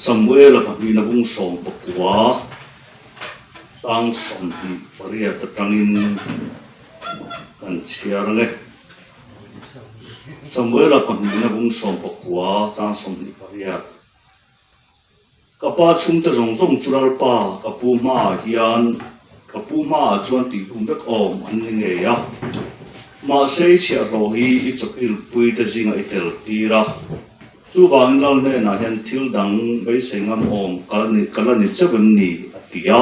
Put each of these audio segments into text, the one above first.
Samuel pahni na bung som pakwa sang som di paria tatangin kan chiar le Samuel pahni na bung som pakwa sang som di paria kapa chung ta rong rong chural pa kapu ma hian kapu ma chuan ti kum dak om an nge ya ma sei chia ro hi I chokil pui ta jinga itel tira chu wang lal ne na hian thil dang bei sengam om kalani cheven ni atia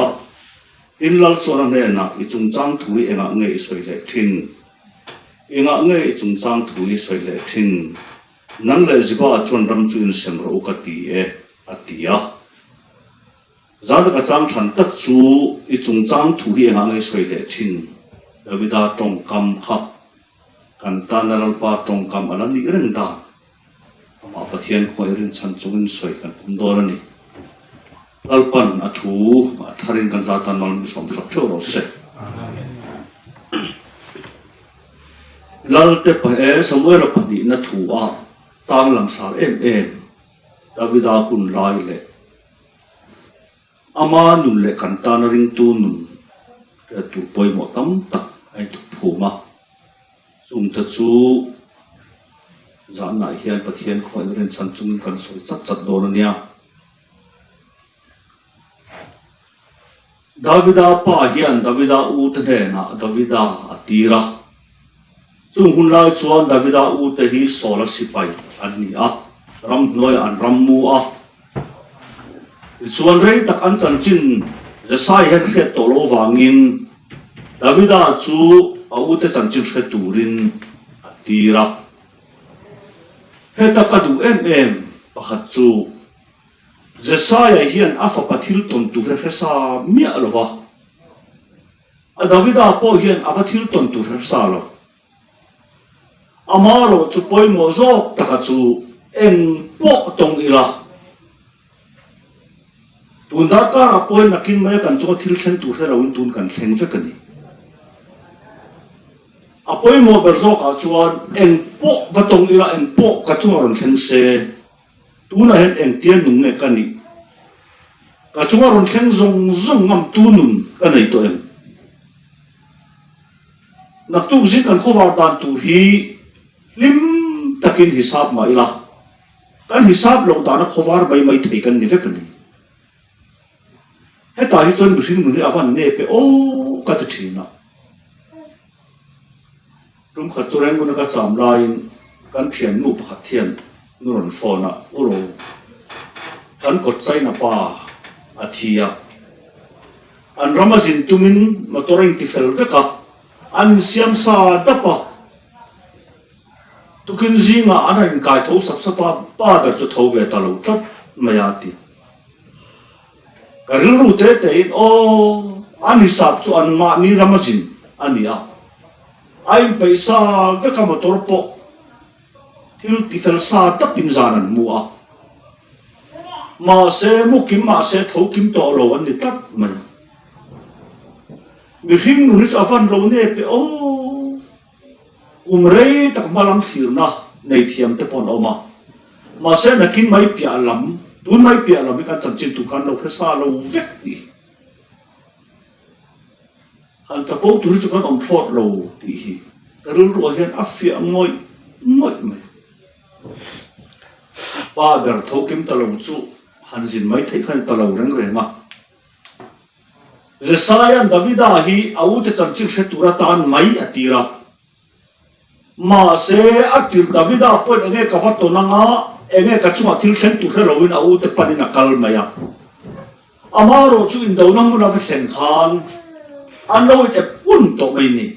in lal chona ne na I chung chang thui enga nge soi le thin enga nge chung chang thui soi le thin nang le jiba chon ram chuin sem ro ka ti e atia zan ka chang than tak chu I chung chang thui enga nge soi le thin davida tong kam kha kan tanal pa tong kam alan ni reng da ama pathian khoi rin chan chungin soi kan umdor ani lalpan athu atharin kan zatan mal som sak thoro se lalte pa e samuel pani na thu a tang lang sar em davida kun lai le ama nun le kan tan ring tu nun ke tu poi mo tam tak ai tu phuma sum ta chu zan nai hian pathian khoi ren chan chung kan soi chat chat dor ania davida pa hian davida u te de na davida atira chung hun lai chuan davida u te hi sola sipai an ni a ram noi an ram mu a chuan rei tak an chan chin jasai hian khet to lo wangin davida chu a u te chan chin khet turin atira heta kadu em pakhat chu Jesaya hian afa pathil ton tu resa mia lova a davida po hian apathil ton tu resa lo amaro chu poi mo zok taka chu en po tong ila tunda ka poi nakin mai kan chu thil khen tu hera un tun kan khen fe kani apoi mo berzo ka chuan en po batong ila en po ka chuan khen se tuna hen en tian nung nge kani ka chuan khen zong ngam tu nun ka nei to em nak tu zi kan khowa dan tu hi lim takin hisab ma ila kan hisab lo ta na khowar bai mai thei kan ni ve kani heta hi chon bi hring ni awan ne pe o ka ta thina rum khat choreng guna ka cham lain kan thian nu pakhat thian nuron phona uro kan kot chai na pa athia an ramazin tumin motoring ti fel veka an siam sa dapa tukin zinga ana in kai tho sap sapa pa ber chu tho ve ta lo tat mayati karil ru te in o an hisab chu an ma ni ramazin ania ai paisa veka motor po thil ti fel sa tapin zanan mua ma se mukim ma se thokim to lo an ni tat mai mi hing nu ris avan lo ne pe o umrei tak malam khirna nei thiam te pon oma ma se nakin mai pia lam tun mai pia lam ka chanchin tu kan lo phesa lo vek ni han chapo tu ri chu kan om thot lo ti hi karul ro hian afia ngoi mai pa ber thokim talo chu hanjin mai thei khan talo reng renga Jesaya davida hi au te chanchil hetura tan mai atira ma se atir davida po enge ka vato nanga enge ka chuma thil khen tu helowin au te panina kalmaya amaro chu in donang na ve khen khan anlo te pun to mai ni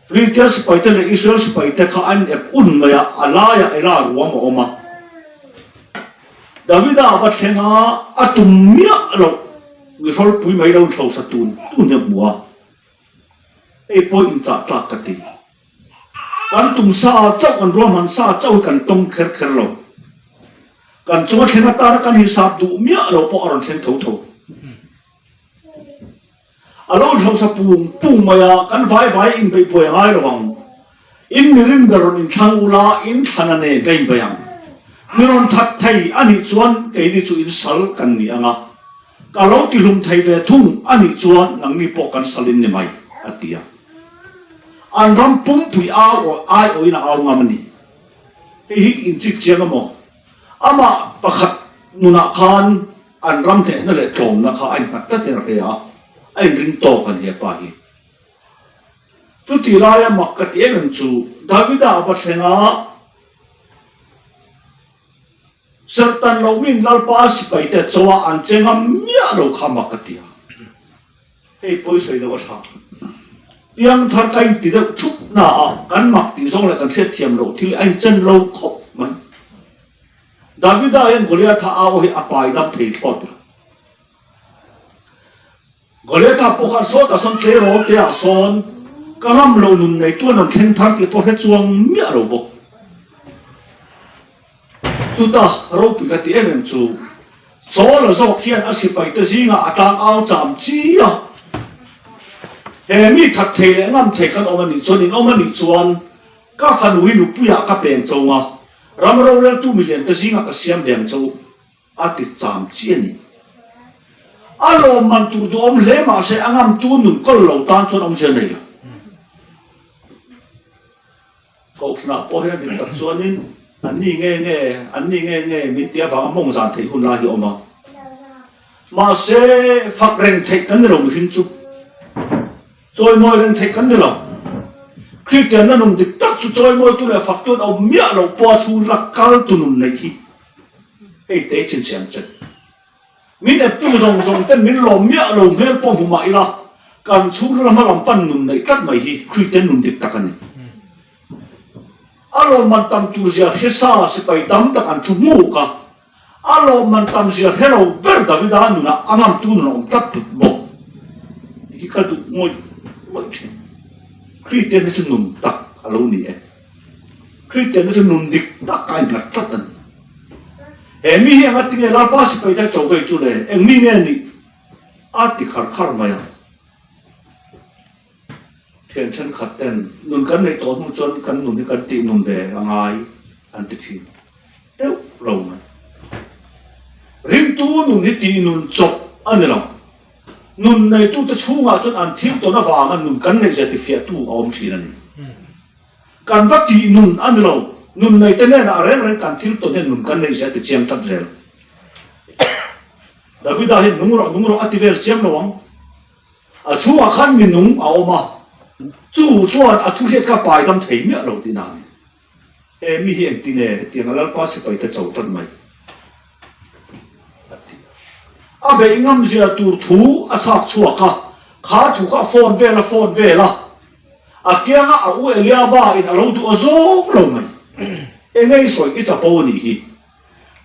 Fritias paitele Israel paite ka an e pun maya alaya ela ruam oma Davida abathenga atumia lo mi hol pui mai lo thau satun tu ne bua e po in cha ta kati kan tum sa chau kan roman sa chau kan tong kher kher lo kan chu thena ta kan hisab du mia lo po aron theng tho alo thau sa pung maya kan vai in bei poi ngai lo wang in mirin beron in thang ula in thanane gain bayang Nuron that thầy anh chuan cái đi chú in sal kan ni anga cả lâu thì lùm thầy về thung anh chuan nang ni po kan salin ni mai atia an ram pum pui ai oi na au ngamani hi in chik chiang mo ama pakhat nuna khan an ram the na le tlom na kha anh hat ta the re a anh ring to kan he pa hi chu ti la ya makkat em chu davida ba thenga sertan lo min lalpa si pai te chowa an chengam mia lo khamakatia ei poi soi lo sa yang thar kai ti de thup na kan mak ti song la kan set thiam lo thil anh chen lo khop man davida yan goliath a hi apai dam thei thot goliath a pokha so ta son te ro te a son kalam lo nun nei tu non khen thar ti po he chuang mia lo bok Tuta ropi kati em chu so lo zo khian asipai te zinga atang au cham chi a he mi that thei le ngam thei kan omani chuan ka fan wi nu puya ka peng chonga ram ro le 2 million te zinga ka siam dem chu ati cham chi ani alo man tu do om le ma se angam tu nun kol lo tan chuan om se nei ko khna po he din tak chuanin anh nghe mình tiếc vào mong rằng thấy hôn la hiểu mà sẽ phát triển thấy cái này lòng hình chụp rồi mọi người thấy cái này lòng khi tiền nó nằm được tắt rồi mọi người phát triển ông mía lòng qua chu là cao tu nằm này khi ấy thế trên xem chân mình để tu rong tên mình lòng mía lòng mía phong phú mãi là càng chu là mà làm pan nằm này cắt mày khi tiền nằm được tắt cái này alo man tam tu zia hesa se pai tam tak an thu mu ka alo man tam zia hero ber davida nuna angam tu no tat tu bo ki ka tu moi Christian是nun tak alo ni Christian是nun dik tak kai na tatan mi hi anga tinge la pa se pai ta chau kai chu le eng mi ne ni ati khar ma ya thiền chân khát tên nun cắn này tốn một chân cắn nun thì cắn tị nun về ngai ăn tịt hi đeo lâu mà rim tu nun thì tị nun chọc ăn được không nun này tu ta chu ngã chân ăn thiếu tốn nó vàng ăn nun cắn này sẽ thì phía tu ôm chỉ này cắn vắt tị nun ăn được không nun này tên này là rèn cắn thiếu tốn nên nun cắn này sẽ thì chiêm tập rèn đã khi đã hiện nung rồi ativel chiêm nó không chu ngã khăn mình nung áo mà chú chuan a thu he ka pai dam thei mia lo ti na mi hian ti ne tiang ala pa se pai ta chau tan mai a be ngam zia tur thu a chak chua ka kha thu ka phone ve la a kianga a u elia ba in a lo tu azo lo mai ngay soi ki cha po ni hi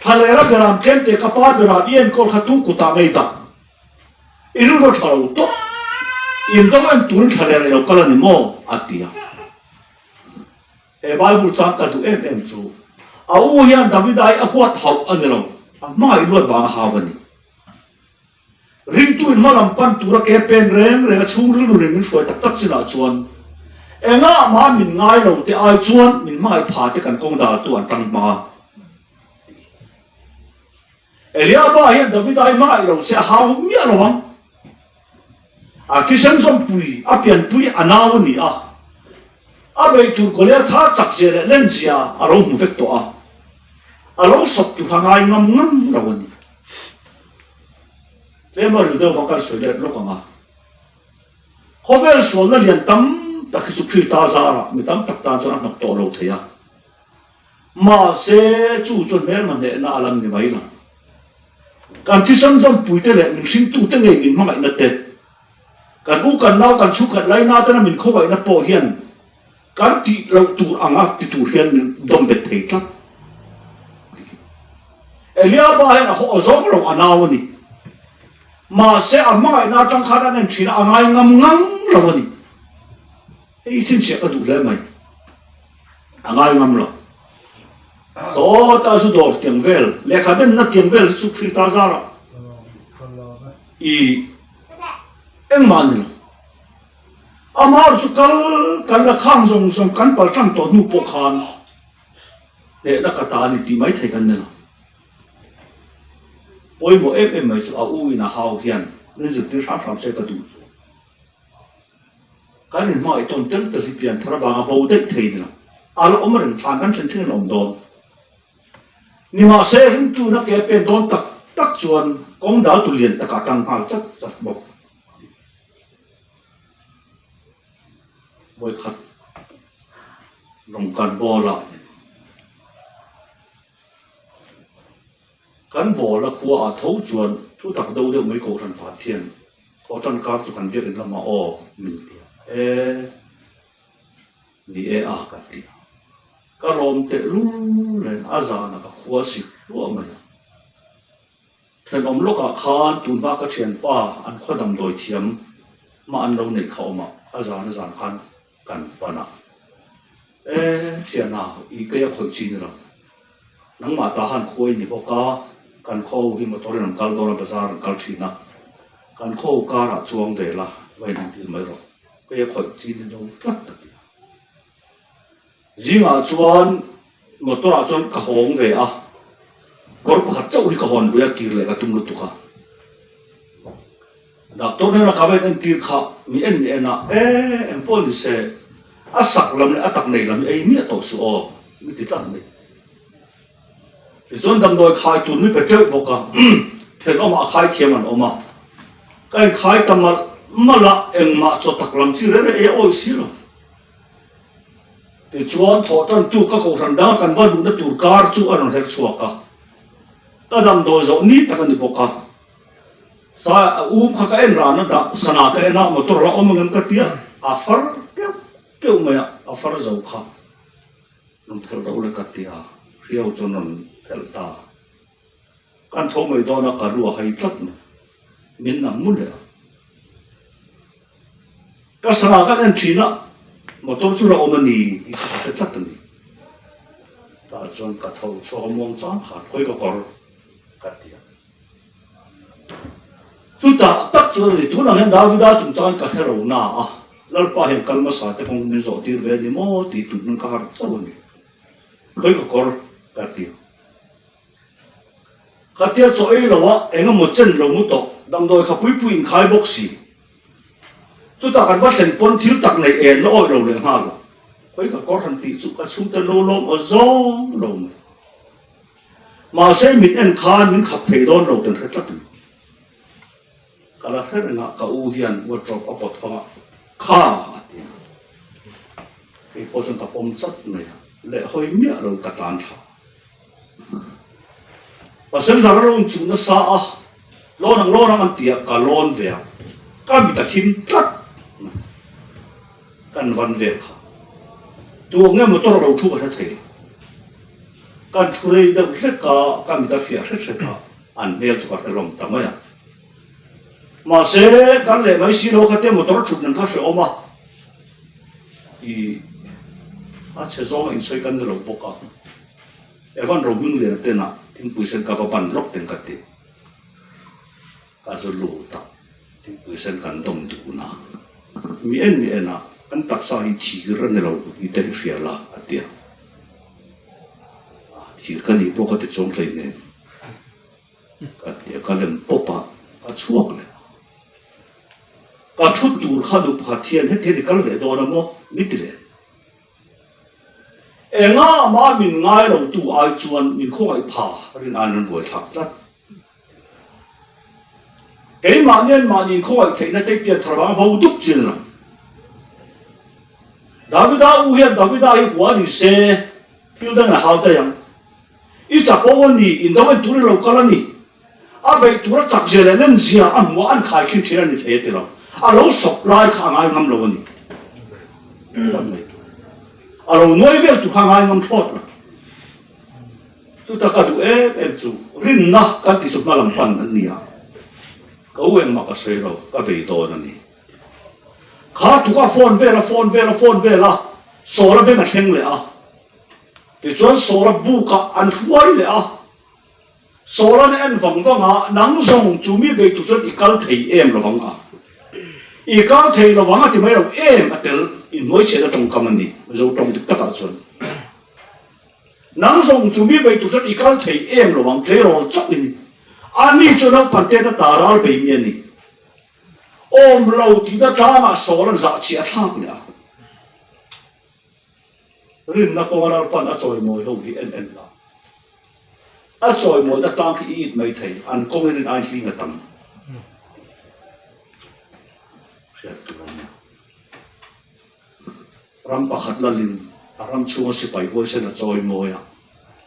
thalera garam kente ka pa bera ien kol khatu ku ta mai ta iru ro thalo to in dong an tur thale lo kala ni mo atia bible chang ta tu em chu au hian david ai a huat hau an lo mai lo wa ha bani ring tu in malam pan tura ke pen reng chung ru ru min shoi tak tak sina chuan enga ma min ngai lo te ai chuan min mai pha te kan kong da tu an tang ma elia ba hian david ai mai lo se hau mi lo wang a kisan som pui a pian pui anaw ni a bei tur Goliath tha chak se le len sia a ro mu vek to a ro sop tu hangai ngam lo ni le ma ru do vakar so le lo ka hovel so na lian tam ta khisu khri ta zara mi tam tak ta chona nok to lo theya ma se chu chon mer man ne na alam ni mai na kan kisan som pui te le min sing tu te nge min ma na te kan u kan nau kan chu kan lai na ta min khowai na po hian kan ti lo tu anga ti tu hian dom bet thei tla elia ba hian a ho zong lo anaw ni ma se amai na tang khara nen thina angai ngam lo ni ei sin se ka du le mai angai ngam lo so ta su dor tiang vel le khaden na tiang vel su khri ta zara i eng man lo amar chu kal kan la khang zong kan pal tang to nu po khan để nó cả ta thì mấy thầy cần nữa ôi bộ em mấy chỗ ui là hào hiền nên dự tính sáng sẽ có đủ cái này mọi tôn chân từ tiền thà bà bầu đấy thầy nữa alo ông mình phản ánh chân thiên ông đồn nhưng mà sẽ hình tu nó kẹp bên đồn tắc chuẩn công đạo tu luyện tất cả tăng hàng rất bộc bồi khát lòng can bò lại can bò là qua thấu chuẩn thu tập đâu đều mấy cổ thần phạt thiên có tăng cao sự cần biết là mà mình ni à cái gì cái lòng tệ luôn lên azan cái khóa xịt luôn mà thành ông lúc cả khan tuần ba cái chuyện pa anh khoa đầm đôi thiam mà anh đâu này khẩu mà azan khan cần pa na chuyện nào ý cái khởi chín rồi nắng mà ta han khôi ni bốc cả cần khâu khi mà tôi làm cal đó là bây giờ cal chín na cần khâu cả là chuông về là vậy nên thì mới rồi cái khởi chín nó rất riêng à chuan một tôi là chuan cả hồng về à có lúc hạt châu thì cả hòn bây giờ kia lại cả tung lụt cả đặc tôi nên là cả bên kia cả mi en à em police à sắc làm này à tắc này làm ấy miết tổ số mi tí tắc này thì chuan đâm đôi khai tuần mi phải chơi bốc cả thì nó mà khai thiam anh mà cái khai tâm mà là em mà cho tắc làm gì đấy ấy ôi xí rồi thì chuan thọ chân tu các cổ thần đó cần vẫn nó tu car chu anh hết chuộc cả ta đâm đôi dấu nít ta cần đi bốc cả sa khắc cái ra nó đã sana cái nó mà tôi là ông mình cái tiếc à phật kêu mày à phật dấu khắc nó theo đâu là cái tiếc riêu cho nó theo ta căn thô mày đó nó cả rùa hay chất miền Nam muốn đấy cái sana cái anh chỉ nó mà tôi chú là ông mình thì sẽ chắc được ta chọn cả thầu cho ông mong sáng hạt quay cái cỏ cái tiếc chúng ta tất nhiên thì thu năng đào đào chúng ta cái hero na à lal pa hiện cần mà sao thì không nên rồi thì về thì mò thì tụi nó cả sao vậy cái cỏ cái tiếc cho ấy là what em một chân là một tổ đâm đôi khắp bụi bụi khai bốc xì chúng ta cần bắt thành con thiếu tắc này em nó oi đầu liền ha rồi cái cỏ thành tỷ chúng ta xuống tới lô lô ở gió lô mà sẽ mình ăn khan mình khắp thấy đón đầu từng hết tất kalau saya nak kau ujian wardrobe apa thong kha cái cô sinh tập ôm chất này lệ hơi miệng rồi cả tàn thà và sinh ra rồi chúng nó xa lo năng ăn tiệc cả lon về cả bị ta kim tắt căn văn về tuồng nghe một tôi đầu thu vào thế căn thu đây đâu hết cả bị ta phiền hết cả ăn bia cho cả lòng tắm ấy mà sẽ cái lệ mấy xí lô cái tiền một tổ chụp nên khác sẽ ôm à thì sẽ do anh xoay cái đầu bốc à em vẫn rồi mình liền tên à thì bùi sen cả vào bàn lóc tên cái tiền cái số lô ta thì bùi sen cần đồng đủ na miễn à anh tác sa hi chỉ cái này là cái tên phía là tiền chỉ cái này bốc cái trong này này cái tiền cái lần bốc à cái chuộc này cả chút tuổi khá đủ phát triển hết thì cái này đó là một mít đấy em ngã mà mình ngay đầu tu ai chuan mình không ai phá nên anh nên buổi thắp đất cái mà nhìn không ai thấy nó thấy tiền thằng bạn vô đúc gì nữa David đã quả đi xe phiêu đang là hao tay rằng ít chặt bao nhiêu in đâu anh tu được lâu cái này à vậy tu nó chặt gì là nên gì à anh mua anh khai kim tiền này thế đấy rồi à lâu sọc lại khang ai ngâm lâu này à lâu nói về tu khang ai ngâm phốt chúng ta cả tụi em chú rin na cái tí sụp na làm pan anh nhỉ cậu em mặc cái xe rồi cái bể to này khá tụi cái phone về là số là bên mặt hình lệ à thì cho số là bu cả anh huay lệ à số là anh vắng à nắng rong chú mi về tụi cho ical thấy em là vắng à ical thấy là vắng à thì mấy đâu em à tel in nói chuyện là trong cầm anh đi rồi trong tất cả chuyện nang song chu mi bai tu sat ikal thei em lo wang tle ro chak in ani chu no pan te ta taral be mi ni om lo ti da ta ma so lan za chi a thak ni a rin na ko ral pan a choi moi ho hi en la a choi moi da tang ki it mai thei an ko rin ai hli na tam ram pakhat la lin ram chunga si pai hoi sen a choi moi a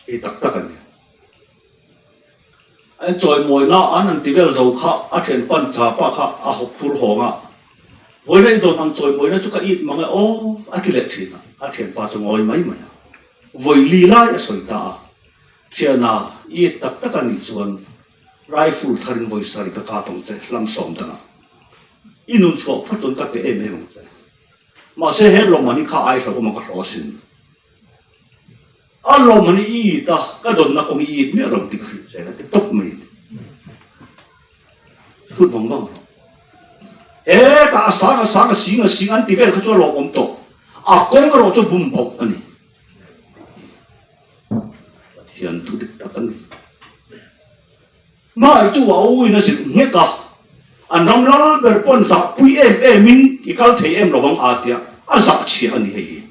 i tak tak ani anh choi moi na an ti vel zo kha a then pan cha pa kha a hok phur honga voi nei don ang choi moi na chu ka it manga o a ki le thina a then pa chu ngoi mai mai voi li lai a soi ta thiana i tak tak ani chuan rifle tharin voi sari ka ka tong che lam som ta na inun chho phatun ka pe em em che ma se he lo mani kha ai tho ma ka ro sin alo mani i ta ka don na ko i me ro ti khri che na ti tok mai phut vong vong e ta sang sing an ti vel ka cho lo om to a kong ro cho bum bok ani hian tu dik ta kan mai tu wa ui na sin nge ka an ram lal ber pon sa pui em min i kal thei em lo wang a tia a sa chi ani hei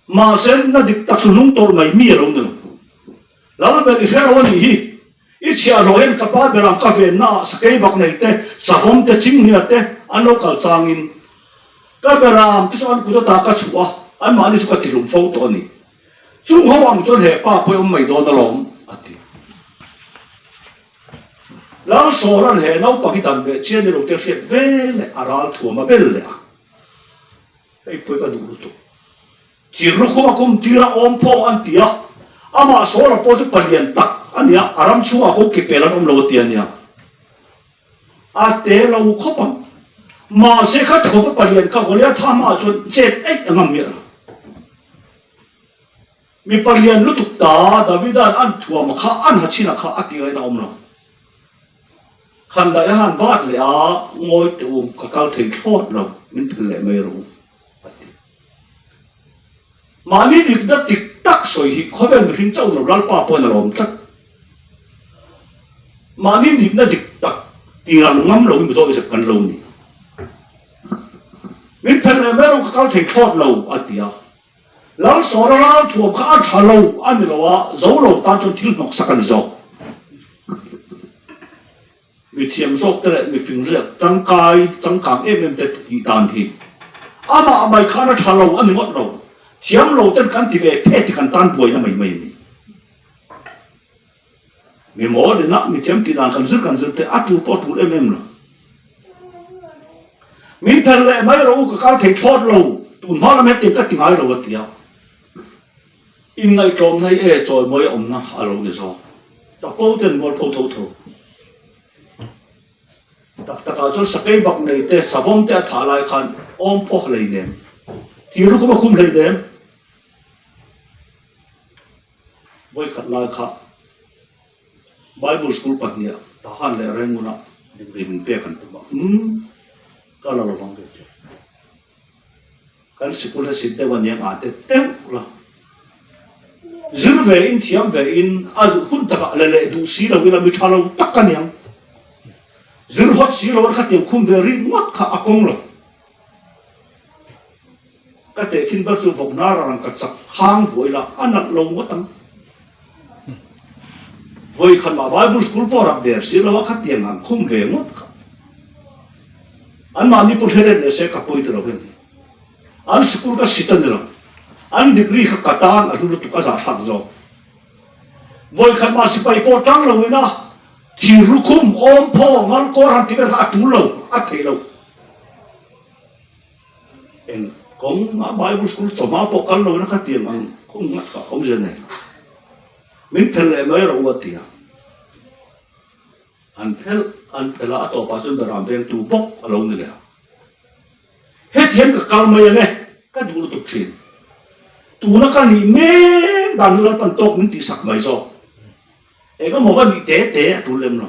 ma sen na dik tak su nung tor mai mi ro ndu lal ber i hero ni hi i chia ro hen ka pa beram ka ve na sa kei bak nei te sa hom te ching ni te an lo kal changin ka beram tu san ku ta ka chua an ma ni su ka ti rum fo to ni chung ho ang chon he pa poi om mai do da lom ati lao so ran he nau pa ki tan be chen ni ro te fiet ve le aral thu ma bel le ei poi ka du to ti ru ko kom tira om po an tia ama so ra po tu palian tak ania aram chu a ko ki pelan om lo ti ania a te lo ko pa ma se kha tho pa palian ka ko le tha ma chon jet ei angam mi mi palian lu tu ta davidan an thua ma kha an ha china kha ati ai na om lo khan da han bat le a ngoi tu ka kal thei thot lo min phil le mai ro mani dik da tik tak soi hi khoven hin chau lo ral pa po na rom tak mani dik na dik tak ti ram ngam lo mi do se kan lo ni min phil le mai ro ka kal thei thot lo atia lal so ra thu kha tha lo an lo wa zo lo ta chu thil nok sakan zo mi thiam sok te mi fing re tang kai tang kam em te ti dan thi ama mai khana tha lo an ngot lo thiam lo ten kan ti ve phe ti kan tan boi na mai mai ni mi mo de na mi thiam ti dan kan zir te atu po tu em lo mi thal le mai ro ka kal thei thot lo tu ma la me te ka ti ngai lo wa tia in ngai tom nai e choi moi om na alo ni zo cha po ten mol pho tho tho tak tak a chol sakai bak nei te savom te tha lai khan om pho lei nem ti ru ko ma khum lei nem voi khat lai kha bible school pak nia ta han le renguna rin pe kan tu ba ka la lo wang ke kan school ha sitte wan yang ate te la zir ve in thiam ve in al hun ta le le du si lo ila mi thalo tak kan yang zir hot si lo kha te khum ve ri ngot kha akong lo ka te kin ba su vok na rang ka sak hang voi la anak lo ngotam voi khan ma bible school por up there si lo kha te ngam khum ve ngot kha an ma ni por hele le se ka poi te lo ven an school ka sitan lo an degree kha katan a lu tu ka za thak zo voi khan ma si pai po tang lo ina ti ru khum om pho ngal ko ran ti ka tu lo a thei lo en kong ma bible school so ma po kan lo na kha ti ang kong ngat ka om je nei min phel le mai ro wa ti an phel a to pa sun da ram ven tu bok alo ni le het hem ka kal mai ne ka du tu thin tu na ka ni me dan lo pan tok min ti sak mai zo e ka mo ka ni te tu lem no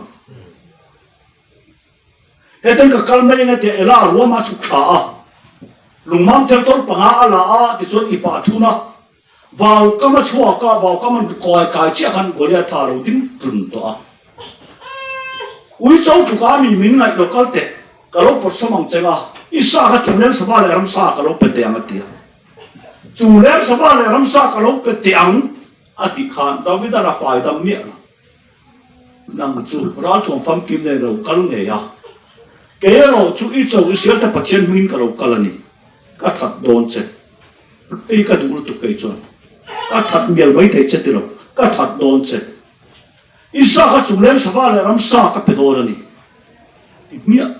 he ten ka kal mai ne te ela ro ma chu kha lung mam tel tor panga ala a ti so i pa thu na vào cái mà chua cả vào cái mà coi cái chiếc khăn của dia thà rồi tính trùn to ui cháu chủ cá mình này được cái tệ cái lúc bớt xong chơi à ít sao cái chủ lên sao lại làm sao cái lúc bớt tiền mất tiền chủ lên sao lại làm sao cái lúc bớt tiền à thì khan David đã phải đâm miệng năng chủ ra trong phong kim này rồi cái này à cái rồi chú ít cháu ít xíu ta bắt chân mình cái lúc cái này cái thật đồn chứ ấy cái đủ tụi cái chuyện cái thật nhiều mấy thế chứ rồi cái thật đồn chứ ít sao cái chủ lên sao lại làm sao cái bớt đồn này miệng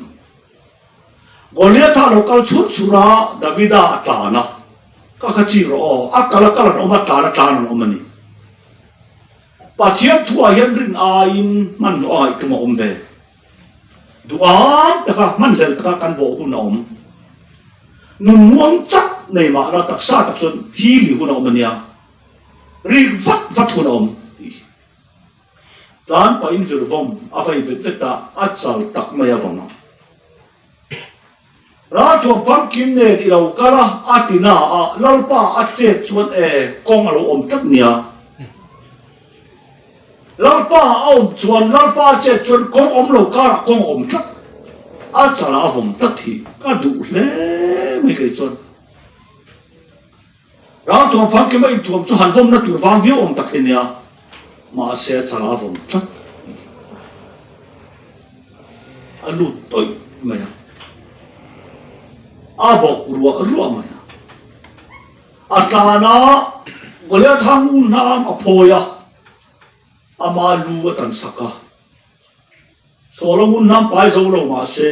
Goliath thà lúc cái chút sura David đã trả na cái gì rồi cái là ông mà trả nó ông này bà thiếp thua hiệnrin ai man ai cái mà ông về tất cả man giờ tất cả cán bộ của ông nung muôn chắc này mà là tất cả tất xuân hi li của ông này ri vắt của ông dan pa in vir vom afai vit ta achal tak maya vom ra cho văn kim ne đi lâu kala atina lalpa ache chuan kong alo om tak nia lalpa om chuan lalpa che chuan kong om lo kala kong om tak achala vom tak thi ka du hle me ke chuan ra cho văn kim mai thuam chu han vom na tur wang viu om tak nia mà sẽ chala vom tak alu toi maya abok ruwa maya atana Goliath hang nam aphoya amalu tan saka Solomon nam pai zo lo ma se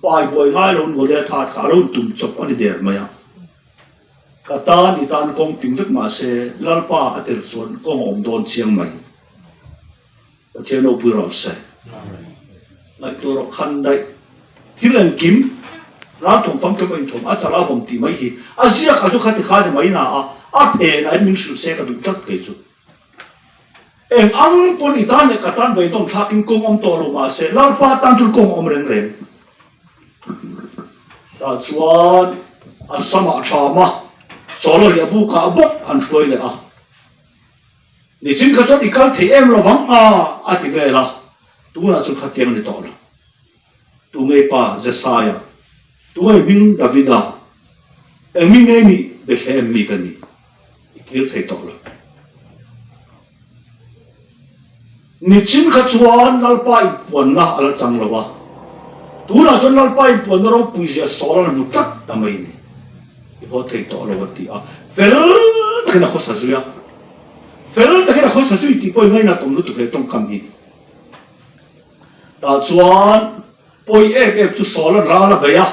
pai boy ngai lo Goliath tha ka lo tum chop ani der maya katan itan kong pingvek ma se lalpa atel son kong om don chiang mai cheno puro se ngai to ro khan dai thilen kim ra thong pham kem in thom a chala vom ti mai hi asia kha chu khati kha de mai na a phe na min su se ka du tak ke chu em ang pon itan ne katan bei tom thakin kong om to lo ma se lar pa tan chu kong om reng reng ta chuan a sama thama solo ya bu ka bot an hloi le a ni chin ka chot ikal thei em lo wang a ti ve la tu na chu khatiang ni to la tu ngai pa Jesaya tuai min Davida min nei mi Bethlehem mi kani ikil thei to la ni chin kha chuan lalpai pon na ala chang lawa tu na chon lalpai pon ro puisia sola nu tak tamai ni ibo thei to lo ti a fel ta na khosa zuya fel ta na khosa zui ti poi ngai na tom lu tu ke tom kam hi ta chuan poi chu sola ra la beya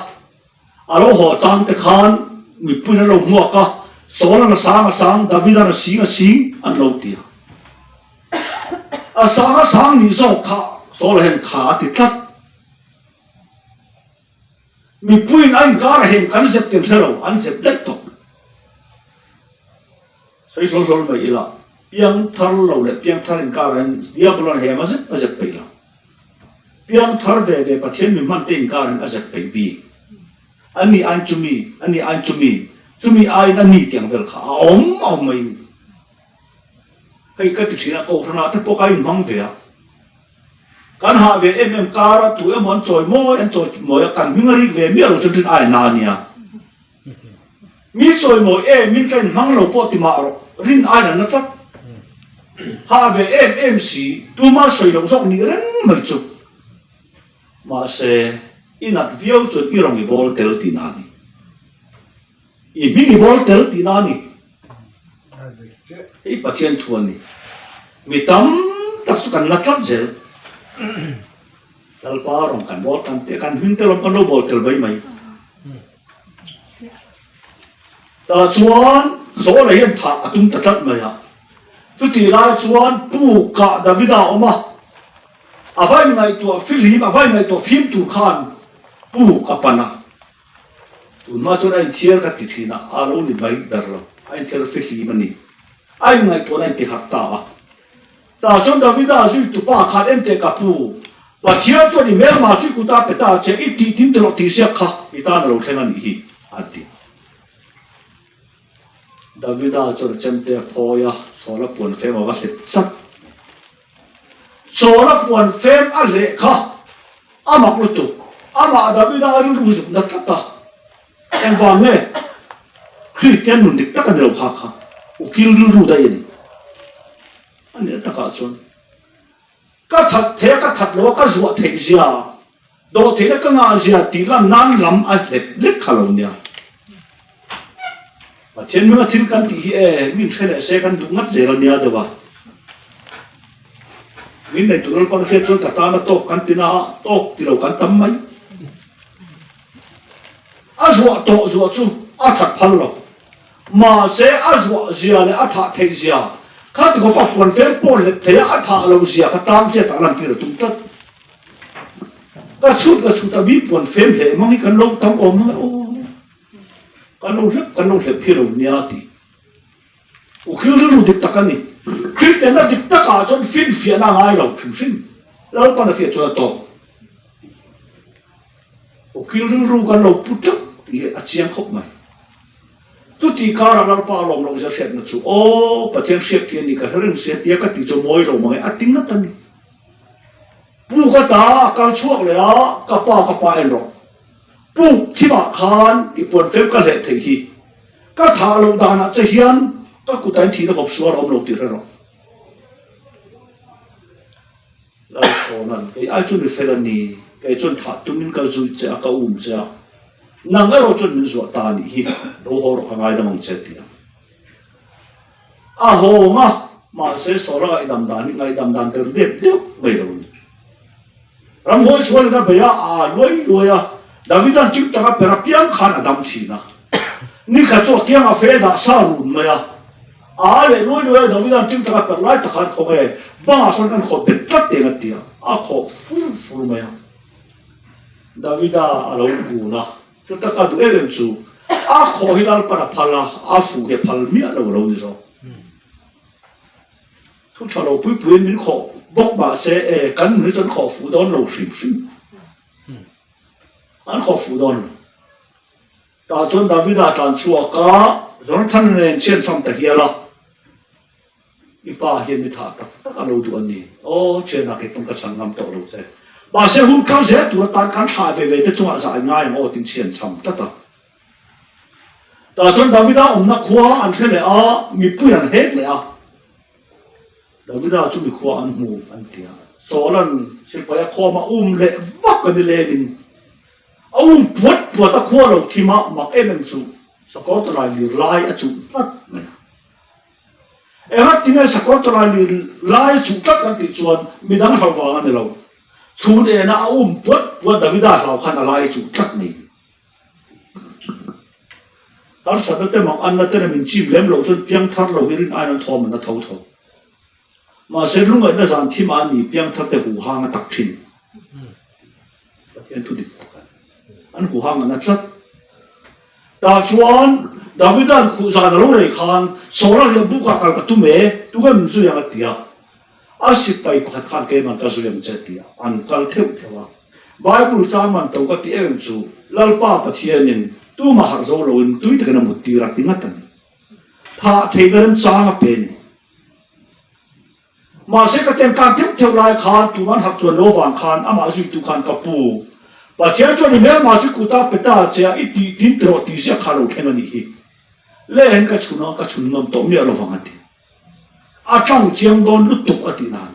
alo ho chang te khan mi pui na lo mua ka sola na sang David na sing an lo tia a sang ni zo kha sola hen kha ti tat mi pui na an gar hen kan sep te thero an sep tek to sai so mai ila piang thar lo le piang thar in gar an dia bulon he ma se pe la piang thar ve pathian mi man tin gar an a se pe bi ani an chumi ai na ni tiang vel kha om mai hei ka ti thina ko thana ta po kai mang ve a kan ha ve em kara tu em on choi mo en choi mo ya kan mingari ve mi ro tin ai na nia mi choi mo min kan mang lo po ti ma ro rin ai na ta ha ve em si tu ma soi lo sok ni ren mai chu ma se inat viau chu irong I bol tel ti na ni I mi bol tel ti na ni I pathian thuan ni mi tam tak su kan la tlap zel dal pa rong kan bol kan te kan hin tel kan lo bol tel bai mai ta chuan so la hian tha atum ta tat mai ha chu ti la chuan pu ka Davida oma avai ngai to Philip avai ngai to phim tu khan pu kapana tu ma chu ai thier ka ti thina alo ni bai dar lo ai thier Philip mani ai ngai to nai ti hak ta ta chon Davida su tu pa khat en te ka pu wa thier chu ni mer ma chu ku ta pe ta che I ti tin te lo ti sia kha I ta lo thena ni hi ati Davida cho chân te poya sola puan fem awa hlet sat sola puan fem a le kha amak lutu ama Davida ru zu na tata en ba me Christian nun dik taka dilo kha kha ukil ru da yin ani taka chon ka that lo ka zuwa thei zia do thei ka nga zia ti la nan lam a let khalo nia mà thiên mới thiên căn thì mình phải là xe căn đúng ngắt dễ là nhà được ba mình này tụi nó còn khi cho cả ta nó tốt căn tin nào tốt thì đâu căn tâm mấy rùa tổ rùa chú thật phăng rồi mà sẽ rùa gì này thật thấy gì khác thì có phải còn phép bồi lệ thế thật lâu gì khác tam sẽ ta làm gì là tung tất các chút ta biết còn phép lệ mà cái lâu tâm ôm nó kan lep phiro niati ukhil lu dik takani Christian na dik taka chon fin fia na ngai lo phim lo pa na fia cho to ukhil lu kan lo putak ti a chiang khop mai chu ti ka ra la pa long lo ja set na chu o pa chen shek ti ni ka ren se ti ka ti cho moi lo mai a ting na tan pu ka ta ka chuak le a ka pa en ro pu khi mà khan ipon phép ka le thei hi ka tha lo dana che hian ka ku tan thi na hop suar om lo ti ra ro la sonan ke ai chu ni felani ke chon tha tumin ka zui che ka che nang ro chon min zo ta ni hi ro ho ro ka ngai da mong che ti a ho ma se so ra idam dan ter dep mai lo ram ho suan na ba ya a loi ya Davidan chip taka perapiang khana dam china ni kha cho kiang a fe da sa run ma ya a le loi Davidan chip taka per lai ta khan kho nge ba son kan kho bet tat te na tia a kho fu ma ya Davida a lo ku na chu ta ka du elem chu a kho hilal para phala a fu ke phal mi a lo ni so thu chalo pui min kho bok ba se kan ni chon kho fu don lo sim an kho fu don ta chon Davida tan chua ka zon than nen chen chom ta hiala ipa hian mi tha ta ka lo du an ni o chen na ke tung ka chang ngam to lo che ba se hun ka se tu ta kan tha ve te chua sa ngai ngo tin chen cham ta ta chon Davida na khwa an thele a mi pu an het le a Davida chu mi khwa an mu an tia solan se pa ya khoma le vak ka le din ông puat ta khua lo thima mak em chu sakot lai li lai a chu tat e hat tinga sakot lai li lai chu tat kan ti chuan midang hawa an lo chu de na puat Davida lo khan lai chu tat ni tar sabate mak an na te min chim lem lo chun piang thar lo hirin ai an thom na tho ma se lunga na zan thima ni piang thar te hu hang tak thin pathian thu dik an hu hang na chat ta chuan Davidan khu sa lo rei khan sora le bu ka tu me tu ga min chu yang atia a sip pai pakhat khan ke man ka su lem che tia an kal theu thewa Bible cha man to ka ti em chu lalpa pathianin tu ma har zo lo in tui te na mu ti ra tinga tan tha thei garam cha nga pen ma se ka ten ka theu lai khan tu man hak chuan lo wan khan ama ju tu khan ka pu và chế cho nên nếu mà chúng ta phải ta chế ít đi tin tưởng thì sẽ khá lâu thêm nữa đi lên cái chuyện nó tổng nhiều là vắng hết à trong chiang đón lúc tục ở thì nào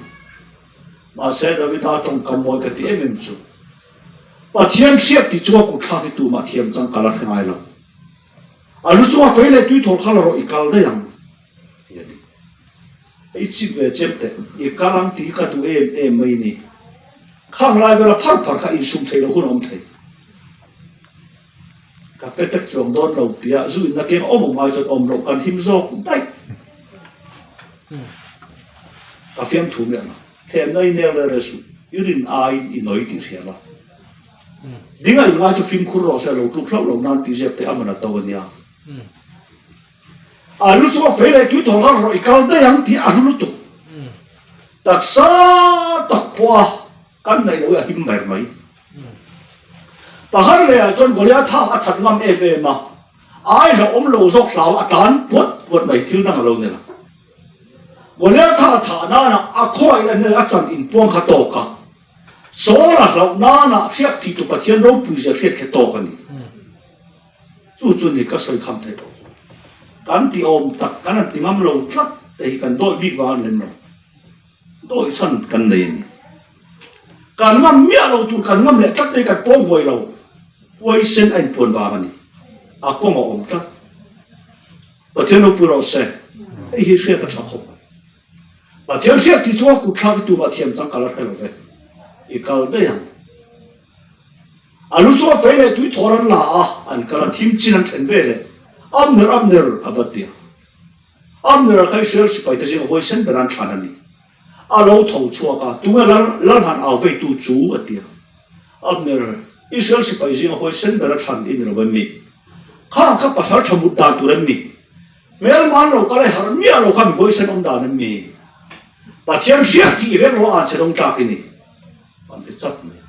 mà sẽ đối với ta trong cầm mỗi cái tiếng mình chú và chiang xếp thì chúa cũng thà thì tu mà thiêm chẳng cả là thế này rồi à lúc chúa phải lấy túi thổ khá là rồi cả đấy rằng ít chỉ về chế đấy ít cả lăng tí cả tu em mấy nè khang lai về là phát khá in sum thấy đâu cũng không thấy các cái tách trồng đón đầu tía dù là cái ôm ngoài cho ôm đầu cần him do cũng tay các phim thủ miệng thêm nơi nêu ra rồi yêu đình ai in nói tiếng thế là đi ngay ngay cho phim khuôn rồi sẽ lâu lúc lâu lâu nan tí dẹp thì âm là tàu nha à lúc đó phải lấy túi thòng ra rồi cao đây hắn thì ăn lúc tục đặc sa đặc qua cái này là hiểm mày mấy, bà hắn này cho Goliath thà thật ngâm em mà, ai là lo dọc lao atan puat mai thil nang lo nela wala tha na a khoi la ne a chan in puang kha to ka so la lo na khiak thi tu pathian ro pui ja khiat khe to ka ni chu ni ka soi kham thai to kan ti om tak kan ti ngam lo tlat te kan doi bi wan len no doi san kan nei ni kan ngam mia lo tu kan ngam le tlat te kan po hoi lo hoi sen ai pon ba ni a ko ma om tlat pathian ro pu ro se ei hi se ta cha khop pathian se ti chu ku khak tu pathian chang kala khelo ve i kal de yang alu chu fe le tu thoran la a an kala thim chin an thlen ve le amner abatia amner khai sel si pai ta jing hoi sen beran thana ni alo thong chu ka tu lan han au ve tu chu atia amner israel si pai jing hoi sen beran than in ro mi kha ka pasar thamut da tu ren mi mel man lo ka le har mi alo kha hoi sen om da nan mi pathian sia ki re lo an cherong ta ki ni an te chap ni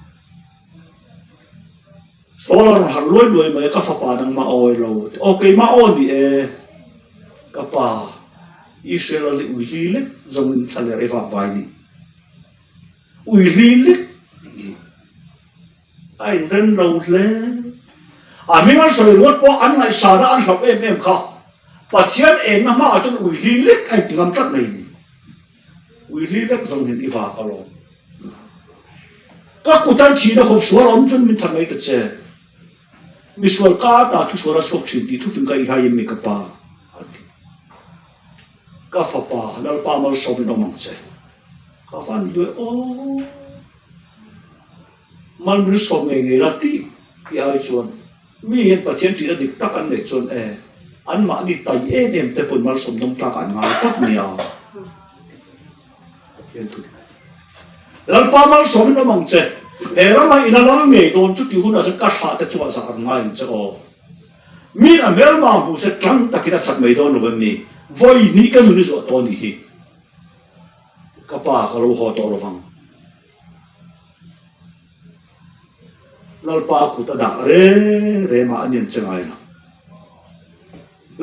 solar har loi mai ka fa pa dang ma oi lo okay ma on di ka pa israel li ui hi le zong thale re va vai ni ui li le ai ren lo le a mi ngal soi lot po an ngai sa ra an hop em kha pathian en na ma chun ui hi le ai tingam tat nei ni ui li le zong hin i va ka lo ka ku tan chi na khop suar om chun min than mai ta che miswal ka ta thu sora sok chin ti thu fin kai hai mi ka pa ka fa pa dal pa mal so bi no mang che ka fan du o man ru so me nge la ti ai chuan mi hen pathian ti da dik tak an le chuan an ma ni tai em te pun mal som dong tak an ngai tak ni a pathian tu dal pa mal so bi no mang che era mai ina lo me don chu ti hun a se ka tha ta chuan sa an ngai che o mi na mel ma hu se tang ta ki da sat me don lo ni voi ni ka nu ni so to ni hi ka pa ka lo ho to lo wang lal pa ku ta da re ma anyen chengai na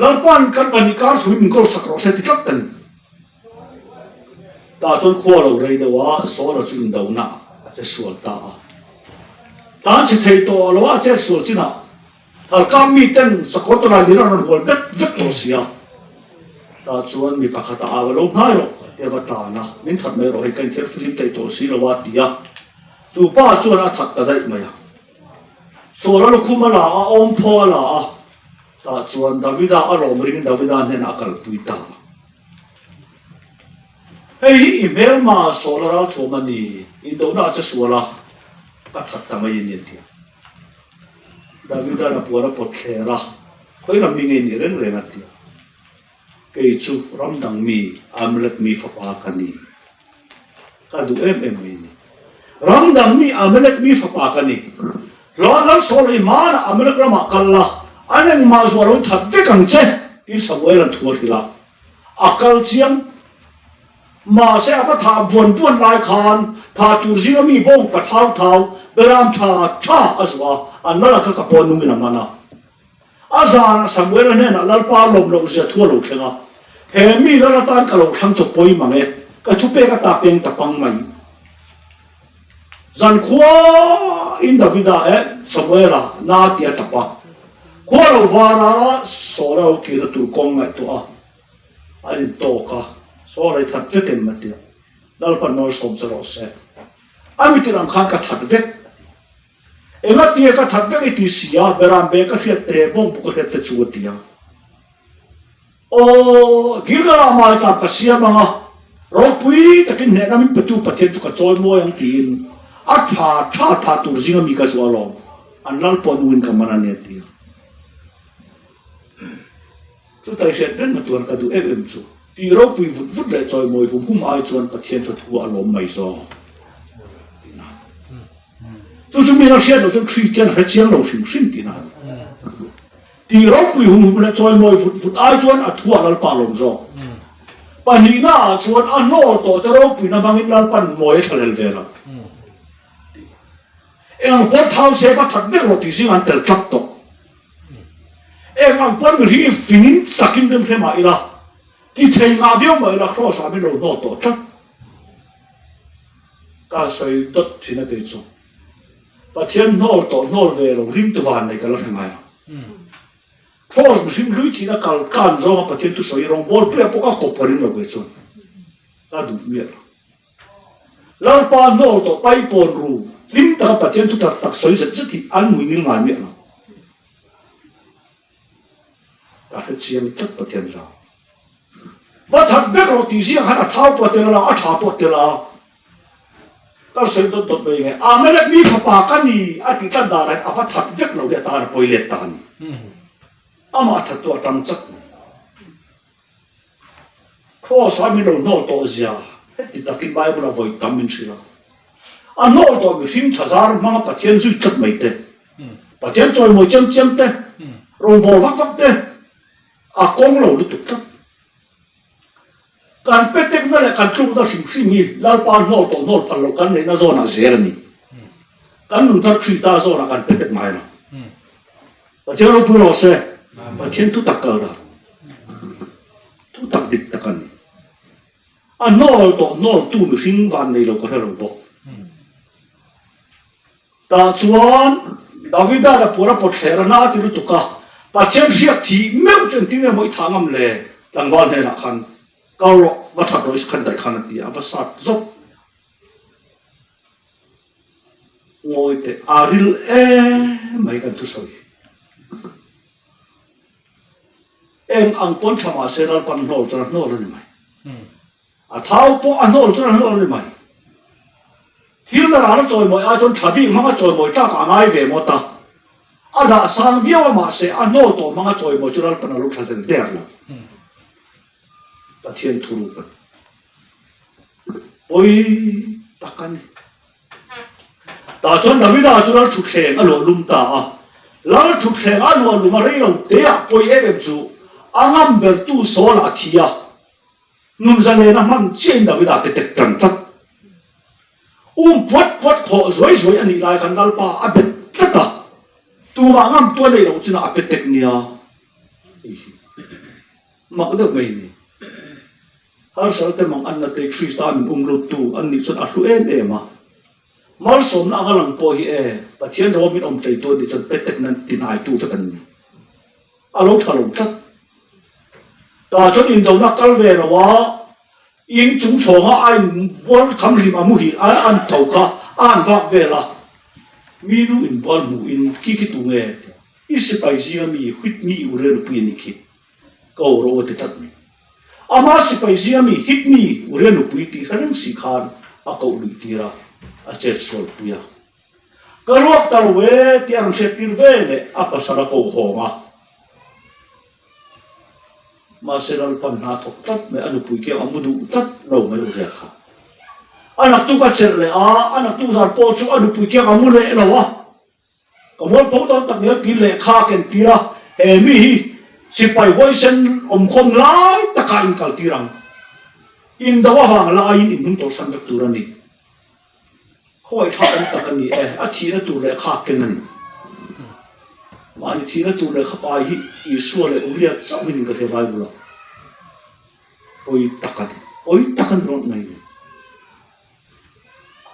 lal pan kan ban ka thu min ko sakro se ti tlak tan ta chon kho lo rei da wa so lo chin do na che sual ta chi thei to lo wa che sual china thal kam mi ten sakot la li ran hol vet to sia ta chuan mi pakhat a lo ngai ro te ba ta na min that me ro he kan thel film te to si lo wa tia chu pa chuan a that ta dai mai so lo khuma la a om pho la ta chuan davida a ro ring davida nen akal pui ta hei email ma so la ra tho mani in do na cha suala ka that ta mai ni tia davida na puara pot khera khoi na mi nge ni ren ren atia kei chu ram dang mi amlet mi fa pa kani ka du em mi ni ram dang mi amlet mi fa pa kani lo la so le ma na amlet ra ma kalla aneng ma zo ro that ve kang che i sa we la thua hila akal chiam ma se apa tha buan lai khan tha tu zi mi bong pa thau beram tha aswa an la ka pon nu mi na mana azan samuel ne na lal pa lom lo se thua lo khenga he mi la tan ka lo thang cho poi mange ka thu pe ka ta peng ta pang mai zan khwa in davida samuela na tia ta pa khwa lo vara so ra ki da tu kong ngai to a ai to ka so ra that ve ken ma tia dal pa no som chalo se ami ti ram khan ka that ve ela tia ka that ve ti sia beram be ka fiat te bom ko het te chu tia o gilgala ma cha ka sia manga ro pui takin ne namin petu pathen chu ka choi mo yang tin a tha tu zinga mi ka swalo an lal pon win ka mana ne tia chu tai se den ma tuan ka du em chu ti ro pui vut le choi moi hum ai chuan pathen chu thu alom mai so chu mi na sia no chu christian ha chiang lo sim ti na ti ro pui hum le choi moi vut ai chuan a thu al pa lom zo pa ni na chuan a no to te ro pui na bangin lal pan moi thalel vela ang pot thau se ba that ve ro ti sing an tel tap to em ang pan mi hi fin sakin dem khema ila ti thei nga viau mai la cross a mi lo no to chat ka sai dot thina te chu pathian nol to nol ve lo rim tu van nei ka lo mai cross mi sim lui thina kal kan zo ma pathian tu soi rong bol pre poka ko parin lo ve chu ta du mi lar pa nol to pai pon ru lim ta pathian tu tak soi zet zet thi an mui nil ngai mi lo ta he chiam tak pathian ra và thật biết rồi thì riêng hắn là thao bột tiền là ăn chả bột tiền là ta xem tốt tốt vậy nghe à mấy cái mi khapa cái gì à thì cái đó này à phải thật biết rồi để ta là bồi liệt ta này à mà thật tôi trăng chắc khó sao mình đâu nói to gì à thì ta kinh bài là vội tâm mình xíu à nói to mình phim trả ra mà bắt thiên duy chất mấy thế bắt thiên chơi một chấm chấm thế rồi bỏ vắt vắt thế à con lâu được tốtการเป็ดเต็กนั่นแหละการทุกข์นั่นสิ่งมีแล้วปานโน่ตัวโน่พันโลกันในน่าโซน่าเสียนี่การนุ่งทัดชีตาโซน่าการเป็ดเต็กไม่นะประเทศเราพูดเราเสียประเทศทุกตักกันละทุกตักดิกตักกันอันโน่ตัวโน่ตู้มีสิ่งวันในเราก็ให้เราบอกแต่ส่วนดาวิดาเราพูดเราปวดเสียระนาที่รู้ตุกะประเทศเสียที่ไม่จนที่เนี่ยไม่ทางอำเลยต่างวันเนี่ยนะคันก้าวหลอกวัฒนธรรมขันแต่ขันตีอาภาษาจบงอยแต่อาริลไม่กันทุสอยเอ็งอังปนชมาเสรัลปันโนจระโนเลยไหมอาท้าวปออันโนจระโนเลยไหมที่นั่นเราจอยมวยอาจนชาบีมังจอยมวยจากอะไรเวมตาอาดาสังเวียวมาเสอันโนโตมังจอยมวยจระปันลูกชาเดนเดียร์ละประเทศทุรุกันโอ้ยตักกันตาจนดาวิดาจุลชุกเชงอโลลุมตาลาชุกเชงอโลลุมาเรียงเดียโอยเอฟจูอังอัมเบอร์ตูโซลาทียานุ่มจะเลนะมันเจนดาวิดาเป็นเด็กจันทัดพดขอสวยอันนี้ลายกันนัลปาอเบ็ดตัดตัวอังอัมตัวเลยเราจะน่าเป็นเด็กเนี่ยมักเด็กไม่เนี่ยฮาร์สัลเตมังอันนั้นเตคริสตามินลุตูอันนี้ส่วนอัศวินมามาสมนักลังปอยปัจเจียนเรามีใจตัวดิฉันเป็ดนั้นตินหายตัวสักกันอารมณ์ถล่มชัดแต่จนอินโดนักการเวรว่ายิงจุ่มชงอ่ะวันคำริมามุฮีอันเท่ากับอันว่าเวลามีดูอินบอลหูอินคิดตัวเองอิสไปเสียมีหิดมีอุเรนปีนิคิดก็รู้ว่าติดตัดนี่อามาสิไปเสียมีหิดมีอุเรนปีติขนาดสิขานอากูลุตีระอาเจสโซลปุยาก็รู้ว่าตลอดที่อันเสติรเวลอาภาษาโกหกมาเสร็จแล้วปัญหาทุกทัดไม่อันนู้นปุยเกี่ยวกับมุดูทัดเราไม่รู้เรื่องค่ะอันนั้นตุกัดเสร็จเลยอันนั้นตุจารโพชูอันนู้นปุยเกี่ยวกับมุเลยนะวะก็มันพอตอนตั้งเนี่ยกินเลยข้ากันตีระมีสิไปไว้เส้นคงไล่ตะการอินกัลตีรังอินดาวหางไล่อินหุ่นตัวสันจักตัวนี้คอยท่าอันตะกันนี่อาทีนั้นตัวเลยข้ากันนั่นมาทีนั้นตัวเลยข้าไปอีส่วนเลยอุเรียจะวิ่งกันเท่าไรบุล่ะโอ้ยตะกันร้อนไหน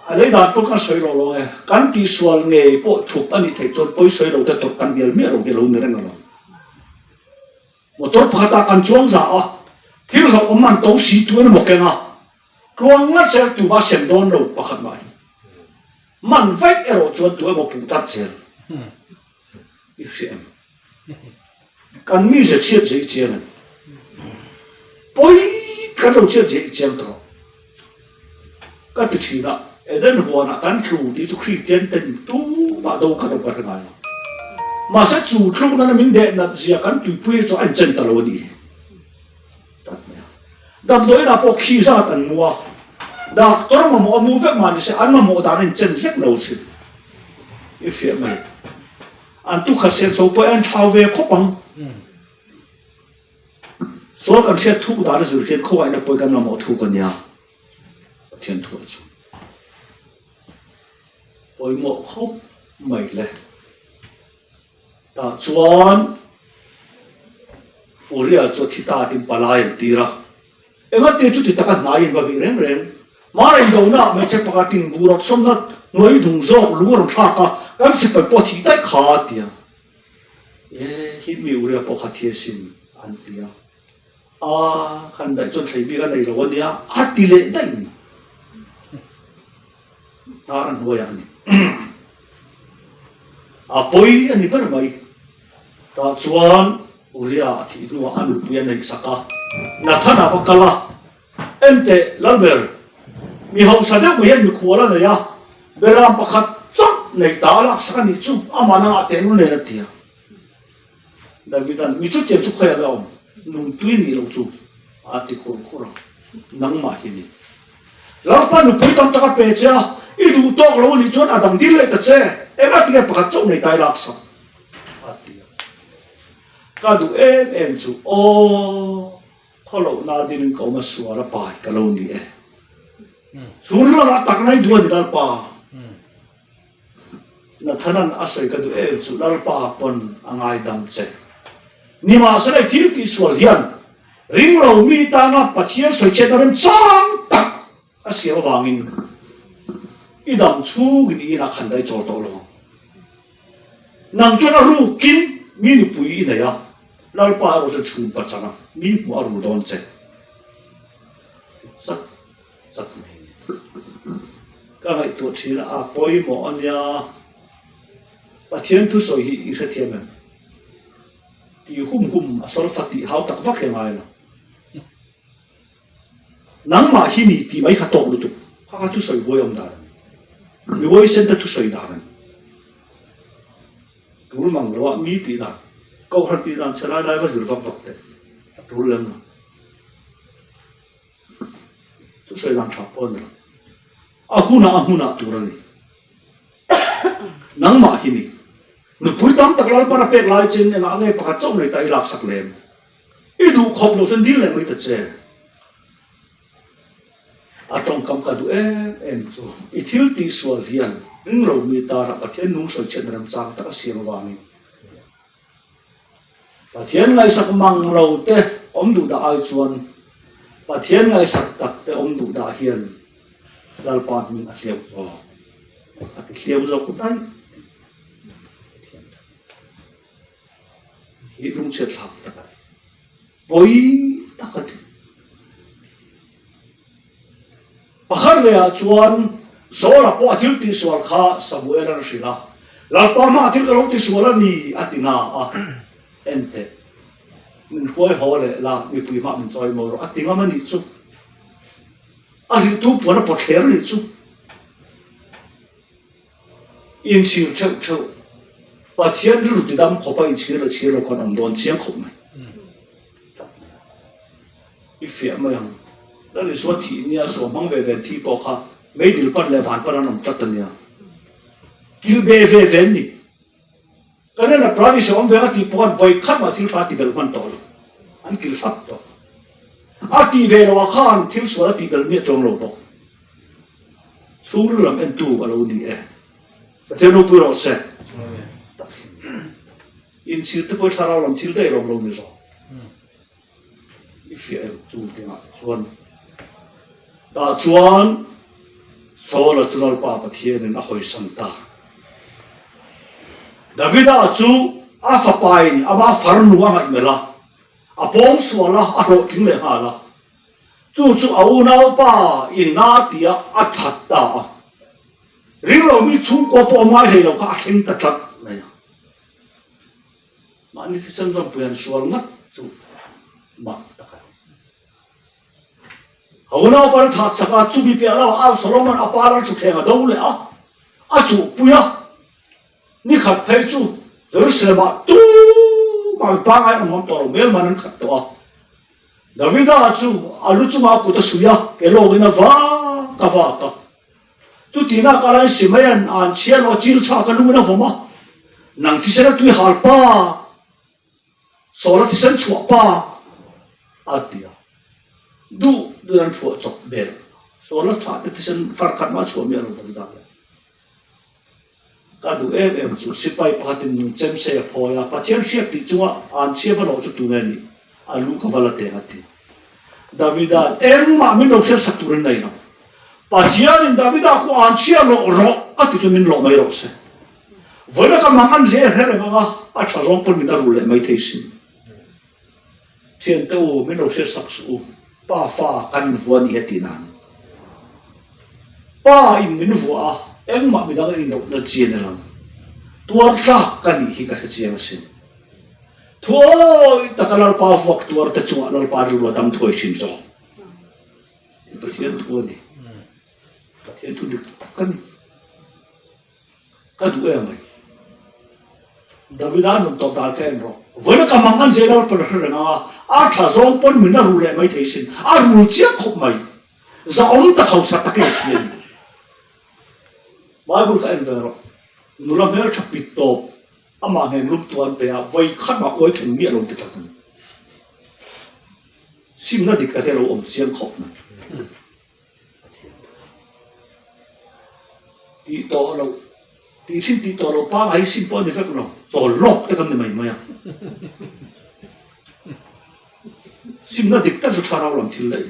อะไรด่านพวกกันสวยหล่อกันที่ส่วนเนี่ยพวกถูกอันนี้เถิดจนพวกสวยหล่อแต่ตกกันเดียวไม่เราเดียวเนี่ยนั่นหรอมอตัวพัฒนาการช่วงสาวที่เราอมันต้องสีตัวนั้นหมดแกงกลวงนั่นเสียตัวมาเสียงโดนเราประคับไว้มันไฟเราชวนตัวมาปูตัดเสียอีเสียงกันมีจะเชื่อใจเจียนปอยกันเราเชื่อใจเจียนตัวก็ติดชีนะเดินหัวนักการครูที่สุขีเจนเต็มตู้มาดูกันเราไปทำไมมาสักจู่ทุกนั้นมินเดนัดเสียกันตุยพุยจะอันเจนตลอดดีดับโดยนับพวกขี้ซาตันมัวดักตัวมันมัวมูเวกมันเสียอันมันมัวดารินเจนเล็กเราสิอีเฟียไหมอันตุกเสียนโซไปอันท้าวเวคบังโซกันเสียทุกดาริสุเสียเข้าไว้นับไปกันมันมัวทุกันเนี่ยเทียนทั่วจุไปหมดครบไม่เลยแต่ส่วน Uria cho thita tin palai tira. Engat te chu ti takat nai ba bi rem rem. Mara do na me che pakatin burot somnat noi dung zok luar thaka kan si pa po thi tai kha tia. Hi mi uria po kha thiesin an tia. Kan dai chon thei bi kan dai lo dia ati le dai ni. Taran hoya ni. Poi ani par mai. Ta chuan uria thi nu anu pian nei saka. Na thana pakala. Ente lalber. Mi hong sa de mi hen mi khuala na ya. Beram pakhat chok nei ta la saka ni chu amana ate nu ne na tia. Davidan mi chu te chu khaya da om. Nung tui ni lo chu ati khur khur nang ma hi ni. Lapa nu pui tam taka pe cha I du tok lo ni chuan adam dil le ta che. Ega tia pakhat chok nei tai lak sa. Ati. Ka du em chu kholo na din ko ma suara pa ka lo ni e. Surla la tak nai du ni dal pa. Na thanan asai ka du chu dal pa pon angai dam che. Ni ma sa le thil ti sual hian ring lo mi ta na pathian soi che daram chang tak asia wangin idam chu gi na khan dai chol to lo nang chona ru kin mi ni pui ina ya lal pa ro se chu pa chana mi pu aru don che sat sat ka ngai to thila a poi mo anya pathian thu soi hi i kha thiam ti hum asol fati hau tak vak he ngai la nang ma hi ni ti mai kha tok lu tu kha tu soi boyom da mi voi sen ta tu soi da ran tur mang lo mi ti da ko har ti dan chela dai va zur vak vak te tur lem tu soi dan thap pon ahuna tu ran nang ma hi ni nu pui tam tak lal para pek lai chen na ngai pakhat chom nei tai lak sak lem I du khop lo sen dil le mai ta che atong kam ka du em chu I thil ti sual hian ring lo mi ta ra pathian nu soi chen ram chang ta siam wangi pathian ngai sak mang lo te om du da ai chuan pathian ngai sak tak te om du da hian lal pa min a hliam zo a hliam zo ku tai Hi rung che thap ta poi takat pakhar le a chuan sola po athil ti sual kha samuel ar shila la pa ma athil ka lo ti sual ani atina a ente min khoi hole la mi pui ma min choi mo ro atinga mani chu a ri tu po na po kher ni chu in siu chau pathian ru ti dam khopai chira kon am don chiang khop mai I fia ma yang la le so thi nia so mang ve ve thi po kha mei dil pan le van pan nam tat nia kil be ve ni kana na prani so am ve ati po voi khat ma thil pa ti bel man to an kil fat to ati ve ro khan thil so ati bel mi chong lo to sur lam en tu alo ni e te no pu ro se in sir te po thara lam thil dai rom lo ni so if you chu tinga chuan ta chuan sola chunal pa pathian in a hoi san ta Davida chu a fa pain ama farnu anga imela a pom suala a ro thing le hala chu au nau pa in na tia a that ta ring lo mi chung ko po mai le lo ka thing ta that mai mani thi sam sam puan sual ngat chu ma ta Hauna par that saka chu bi pe ala al solomon apara chu khenga do le a chu puya ni khat phei chu jerusalem tu ma pa ai mon to mel manan khat to Davida chu alu chu ma pu ta suya ke lo ina va ka va ta chu tina ka lai simayan an chian o chil cha ka lu na voma nang ti sera tu hal pa sola ti sen chu pa atia du dan fu chok bel so la tha te sen far khat ma chu mi ro da ka du em chu sipai patin chem se pho ya pathian siap ti chuwa an che va lo chu tu ne ni alu kavala te ati Davida engma min lo se saturin nei no pasian in Davida ko anchia lo ati so min lo mai ro se voila ka mangan je here nga a tharong pon min rule mai theisin thian to min lo se saksu pa fa kan vuan hetinan pa in min vua engma mi da in lo na chien ram tuar sa kan hi ka chiang sin thôi ta kalau pa vok tuar ta chua lal pa ru tam thoi sin so pathian thua ni pathian tu dik kan ka du mai Davida nung to ta ken ro voi ka mangan je lal par na a tha zong pon min ru le mai thei sin a ru chia khop mai za om ta khau sa ta ke thian Bible ka en ro nula mer chapit to ama he lup tuan pe a voi khat ma koi thun mi lo te ta tan sim na dik ta lo om chiang khop na ti to lo ti sin ti to lo pa ai sim po ni fa lo to lok ta kan ni mai mai a sim na dik ta su thara lam thil lai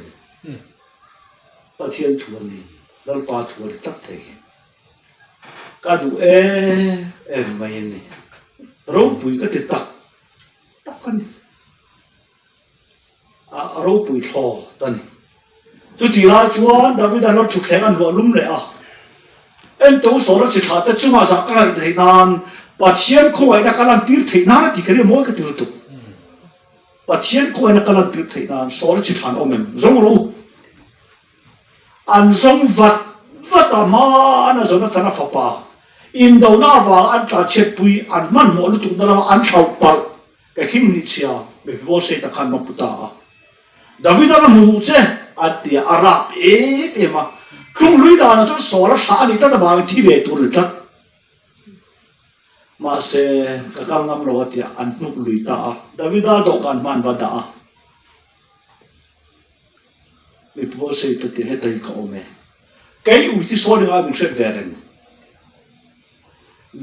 pa thian thuan ni lal pa thuan tak thei ka du mai ni rau pui ka te tak kan a rau pui tho tan chu ti la chuan David an lo chu khleng an lo lum le a en to so la chi tha ta chu ma sa ka thei nan pathian kho ai na kalan tir thei na ti kare mo ka tu tu pathian kho ai na kalan tir thei nan so la chi than omem zong ro an zong vat ma ana zona thana fa pa in do na wa an ta chet pui an man mo lu tu na an thau pa ka king ni chia me vo se ta khan ma puta David an mu che atia arab ma kung lui da na so la sa ni ta da ba ti ve tu ri ta ma se ka kang ngam lo atia an nu lui ta David do kan man ba da me vo se ta ti he ta ka o me kai u ti so ni ga mi se veren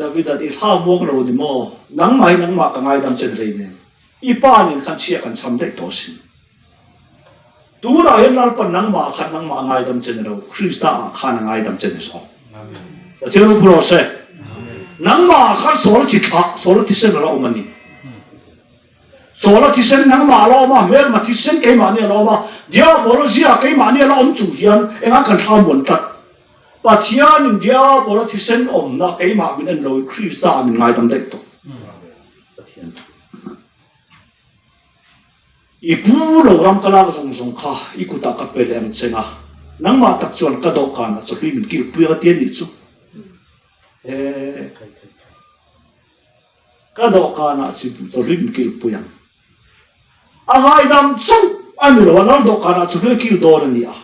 David at it ha mong ro di mo nang ma ka ngai dam chen rei ne I pa nin khan chia kan sam dei to sin tu ra hen lal pan nang ma ngai dam chen ro Krista khan ngai dam chen so amen te ro pro se nang ma khan sol chi tha sol ti sen ro mani sol ti sen nang ma lo ma mer ma ti sen ke ma ne lo ma dia boro sia ke ma ne lo om chu hian enga kan tha mon tat Pathian India bola thisen om na ke ma min an lo Krista min ngai tam dek to Pathian I pu lo ram kala song kha I ku ta ka pe lem chenga nang ma tak chuan ka do kan chu pi min ki pu ga tian ni chu ka do kan a chi chu ri min ki pu yang a ngai dam chu an lo na do kan a chu ki do ni a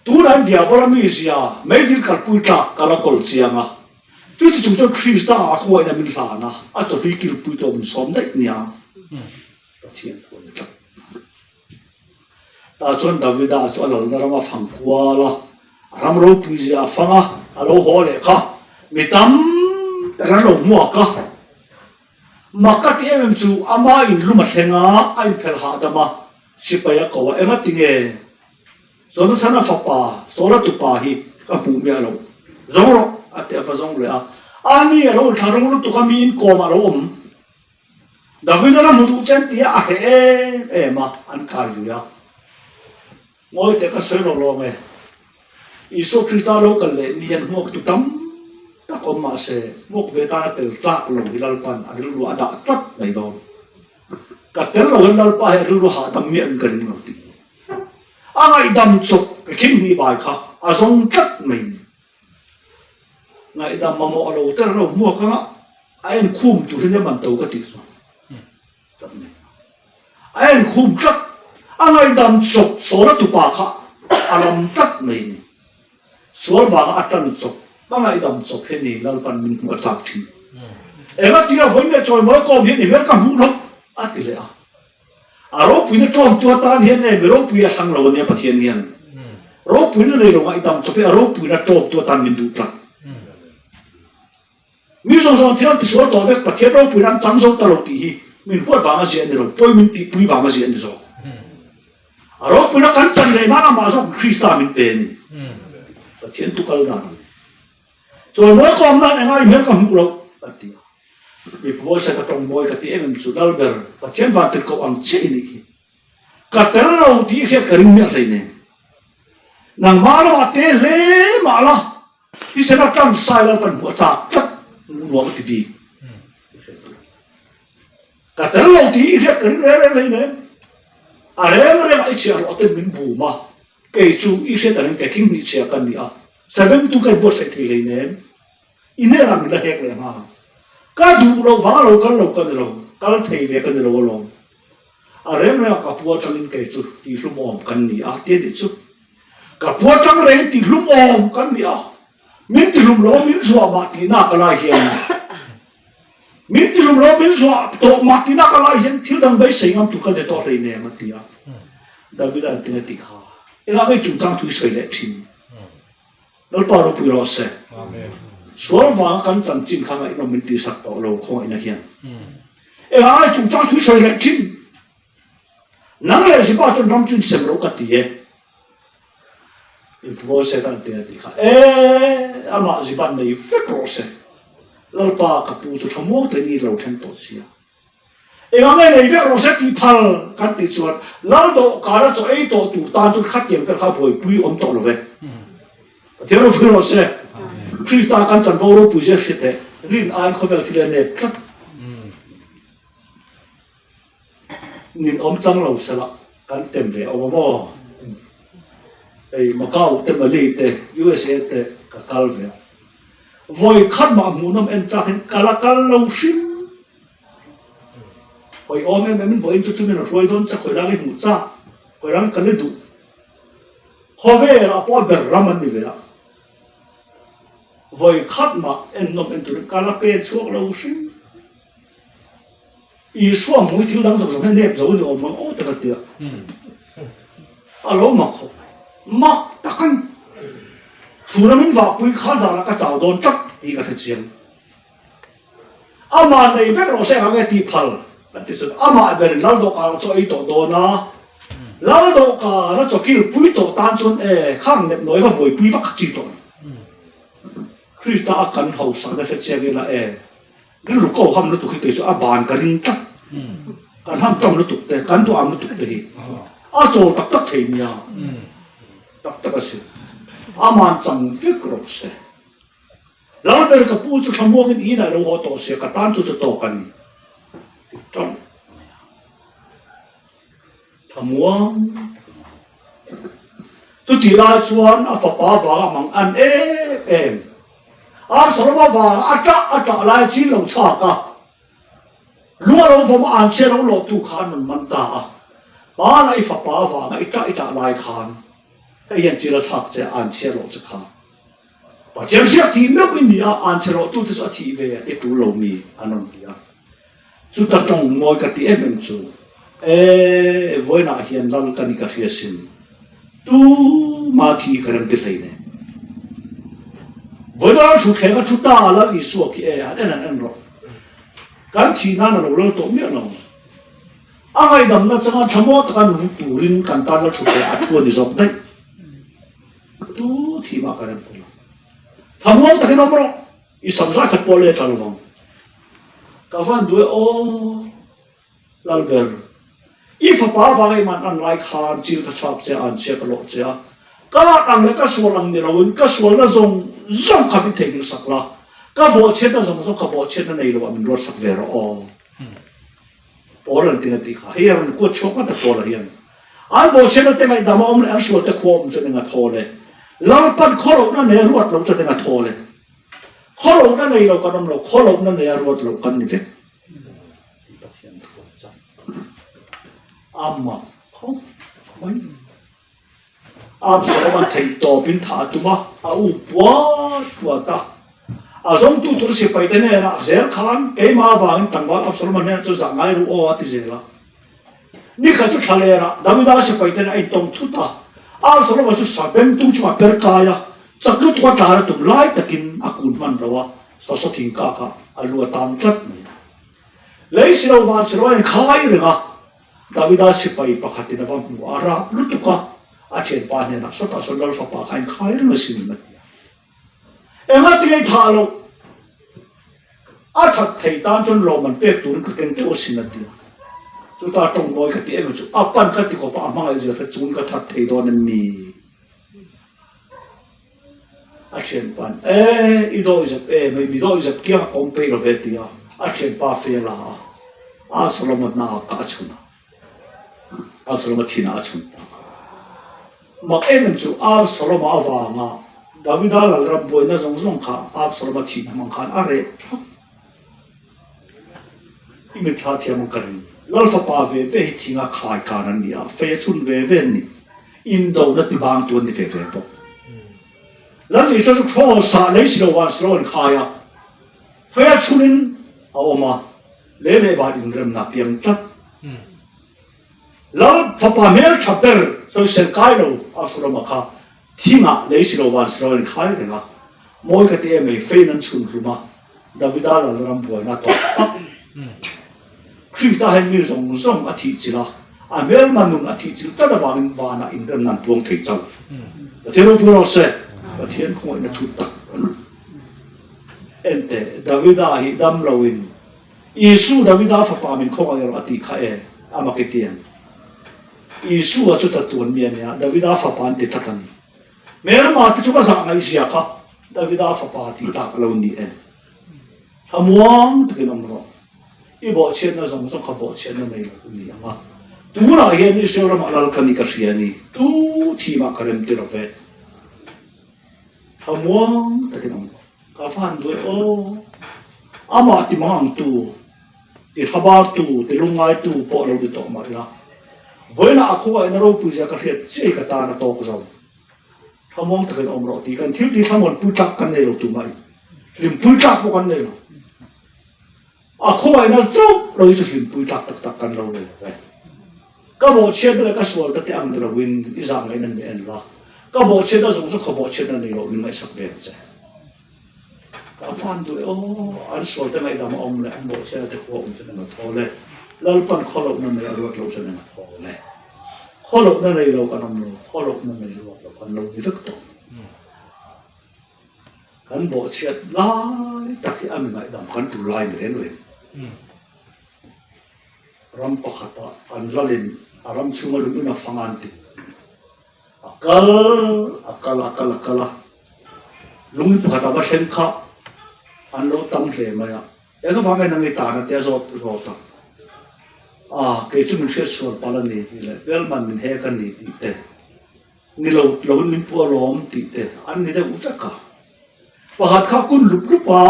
Turan dia bola misia, medil kalpui ta kalakol sianga. Tuti chung Krista aku ai na min sana, a chu fikir pui to min som dek nia. Pathian pun ta. Ta chon Davida chu alol na rama phang kwala. Ram ro pui sia fanga alo hole kha. Mitam ta lo mu ka. Makati em chu ama in luma thenga ai phel ha dama sipaya ko ema tinge Zona sana fapa, sola tu pahi, kapu mia lo. Zoro, ate apa zong le a. Ani lo tharong lu tu kami in koma lo David na mudu chen tia a he ma an kai ya. Moi te ka selo lo me. Iso Krista lo kal le nian mo tu tam ta ko ma se mo ve ta te ta lo hilal pan adil lu ada tat nei do. Ka tel lo hilal pa he lu ha tam mi an kan no ti. Ai dam chok ke king ni bai kha a zong tat mai ngai dam ma mo lo ter lo mo ka ai en khum tu hin man to ka ti so ai en khum tat ai dam chok so ra tu pa kha alam tat mai so ba atan chok ba ngai dam chok he ni lal pan min mo sak thi e ma ti ra voi ne choi mo ko hi ni mer ka mu lo a ti le a aro pui na tom tua tan hian ne ro pui a sang lo ne pathian hian ro pui na le lo ngai dam chok aro pui na tom tua tan min du tla mi so so thiam ti so to vek pathian ro pui ran chang so ta lo ti hi mình quất vàng gì anh rồi tôi mình tị pui vàng gì anh rồi rồi pui nó cắn chân này nó mà xong Christa mình tên và chiến tu câu nào rồi mỗi con nó ngay mấy con hụt rồi và tiệt vì bố sẽ có trong môi cái em sụt đau bờ và chiến vào từ câu ăn chế này cả tên lâu thì khi cái rinh miệng này nàng má nó mà té lé mà là thì sẽ nó trăng sai là phần bộ chặt chất muốn cái gì cả tên lâu thì khi cái rinh này này à đấy mà lại chỉ là tên mình bù mà cái chú ý sẽ đến cái kinh nghiệm sẽ cần gì à sẽ đến tu cái bộ sẽ thì này này ini là mình là hết rồi mà cái đủ đâu phá đâu cái thầy về cái đâu lâu à đấy mà cả bùa trong cái chút thì lúc ôm cần gì à tiền thì chút cả bùa trong đấy thì lúc ôm cần gì à mình thì lúc đó mình xóa mặt thì na cái lại hiện mình thì lúc đó mình xóa tổ mặt thì na cái lại hiện thiếu đang bây sinh am tu cái đó rồi nè mà thì à đặc biệt là tiếng tiếng ha cái cái chúng ta thui sợi lệ chín nó bao lâu bùi lo sẽ số vàng căn chân chín khang ấy nó mình đi sắc tàu lâu không ai nói hiện cái chúng ta thui sợi lệ chín nang le si pa chon ram chun sem ro ka ti e bố sẽ tăng tiền thì khác ama gì bạn này phết rồi sẽ lâu pa cả pu cho tham mô tới đi lâu thêm tốt xia anh này phết rồi sẽ thì phal cắt đi chuột lâu độ cả đó cho ấy độ tụ tan cho khát tiền cái khát bồi bùi ôm tổ rồi thế rồi phết rồi sẽ khi ta căn chân bao rồi bùi sẽ phết đấy riêng ai không phải thì là nè khát nhìn ôm trăng lâu sẽ là căn tiền về ôm mò Macau te Mali te USA te kakal ve voi khat ma munam en cha hen kalakal lo sim voi om em voi chu chu men roi don cha khoi lang mu cha khoi lang kan du khove ra po ber raman ni ve voi khat ma en nom en tu kalape chuak lo sim i so mu thiu dang zo hen nep zo ni om ma o ta ka tia alo ma kho mặc takan chủ mình vào quý khán giả là cái chào đón chắc đi cái chuyện ama này vết rồi sẽ nghe đi phal cái sự ama về lao động cả cho ý tổ đồ na lao động cả nó cho kêu quý tổ tan chôn khang nếp nói và buổi quý vắt chỉ tổ Christa akan hậu sang cái chuyện là cái lúc câu ham nó tụi khi cái bàn cái ring chắc cái ham trong nó tụt cái tụ am nó tụt đấy cho tắc tắc thấy nha tak sih, aman sang fikro sih. Lalu dari kapu tu semua ini ina lo hoto sih, katan tu tokan. Trong, semua tu tiada cuan apa apa mang an selama vang acak lai cil lo caka. Luar lo faham an cil lo tu kan mantah. Mana ifa apa vang ita lai kan. Hiện chỉ là sắp sẽ ăn chia lộ cho khá và chẳng sẽ thì mấy cái gì ăn chia lộ tôi sẽ chỉ về cái tủ lẩu mì ăn non gì chúng ta trong ngồi cái tiệm em chú với nãy hiện đang cái cà phê xin tu mà thì cái làm thế này với đó chú khen cái chú ta là đi xuống cái anh rồi cái thì nó là lâu tổ miệng nào anh ấy đâm nó chẳng tham mô cái nụ tủ rin cái ta nó chú khen chú đi dọc đấy tu thì mà cái này tham mô cái nó mà ý sắm ra cái bò lê tràn vào cái phần đuôi lalber ý pháp bảo vậy mà ăn lại khan chỉ cái sạp sẽ ăn sẽ cái lỗ sẽ cái ăn cái số lần này rồi cái số là dùng cái bị thấy cái sắc là cái bộ chết là dùng cái bộ chết này rồi mình rót sắc về rồi bỏ lần tiền thì khá hiện có chốt cái bộ là hiện ai bộ chết là tên này đam ông lại ăn số cái khom cho nên là thôi đấy lao pan khó lộc nó này ruột lộc cho nên là thôi đấy khó lộc nó này lộc cái đam lộc khó lộc nó này ruột lộc cái như thế mà không sao mà thấy to bin thả tụi mà quá ta giống tụi sẽ phải thế này là dễ khăn cái mà vàng tăng vào sao mà nên cho rằng ai rồi thì dễ là ni khai cho thale ra David sẽ phải thế này tông thút ta sao mà cho sao bên tụi chúng ta per kaya chắc lúc qua trả tụi lại takin akun man rồi sao sao thiên cả cả alu tam chất lấy siro van siro en khai renga Davida sipai pakati na bang ara lutuka achen pa ne na sota sondal fa pa khain khai renga sin na enga tingai thalo a that thei tan chon lo man pek tur ka ken te o sin na ti chu ta tong noi ka ti em chu a pan ka ti ko pa ma ai je ka chun ka that thei don ni achen pan I do is me mi do is kia kom pe lo vetia achen pa fe la a solomon na ka chuna a solomon thina chuna ma em chu a solomon ava nga Davida la rab boy na zong zong kha a solomon thina mang khan are imi tha thia mang karin lal fa pa ve ve thinga khai ka nan ni a fe chun ve ve ni in do na ti bang tu ni ve ve po lần này tôi khó xả lấy sự hoàn toàn khai à phải chú nên mà lấy lấy vào in rem nạp tiền chất lần pháp bảo mấy chập ter tôi sẽ cái đâu à số mà khai thì mà lấy sự hoàn toàn khai đấy mà mỗi cái tiền mình phải nên chun rồi mà Davida là làm buổi na to khi ta hay như rong rong à thị chỉ là à mấy mà nung à thị chỉ tất là vào na in rem nạp buông thấy châu thế nó vừa sẽ và thiên không phải là thut tắc ente Davida hi đam lawin Isu Davida fa pa min không ai ati khae amaketian Isu a chuta tuan mian ya Davida fa pa ti thatan mer ma ti chuka sa ngai sia kha Davida fa pa ti tak lo ni en hamuang ti nam ro I bo chen na zong zong kha bo chen na nei lo ni ama tu la hian ni se ram alal kani ka riani tu thi ma karem ti ro ve hamuang ta kinam ka fan doi o ama ti mang tu ti thabar tu ti lungai tu po lo di to ma la voina akhuwa ina ro pu ja ka het che ka ta na to ko zo hamuang ta kan omro ti kan thil ti thamon pu tak kan nei lo tu mai lim pu tak ko kan nei lo akhuwa ina zo lo i lim pu tak tak kan lo le ka bo che da ka swal ta ti ang da win I zang ai nan me en la ka bo che da zong zo ka bo che da nei lo ni mai sak ve che ka fan du o an so ta mai da ma om le an bo che da ko om se na tho le lal pan kholo na nei ro lo se na tho le kholo na nei lo ka nam lo kholo na nei lo ka kan lo ni vek to kan bo che lai ta ki am mai dam kan tu lai me le ram pa khata an lalin aram chunga lu na fangan ti akal lungi phata ba sen kha an lo tam hle ma ya e ka fangai nang ta na te zo ta ke chu min se so pala ni ti le wel man min he kan ni ti te ni lo min pu lom ti te an ni de u fa ka pa hat kha kun lup pa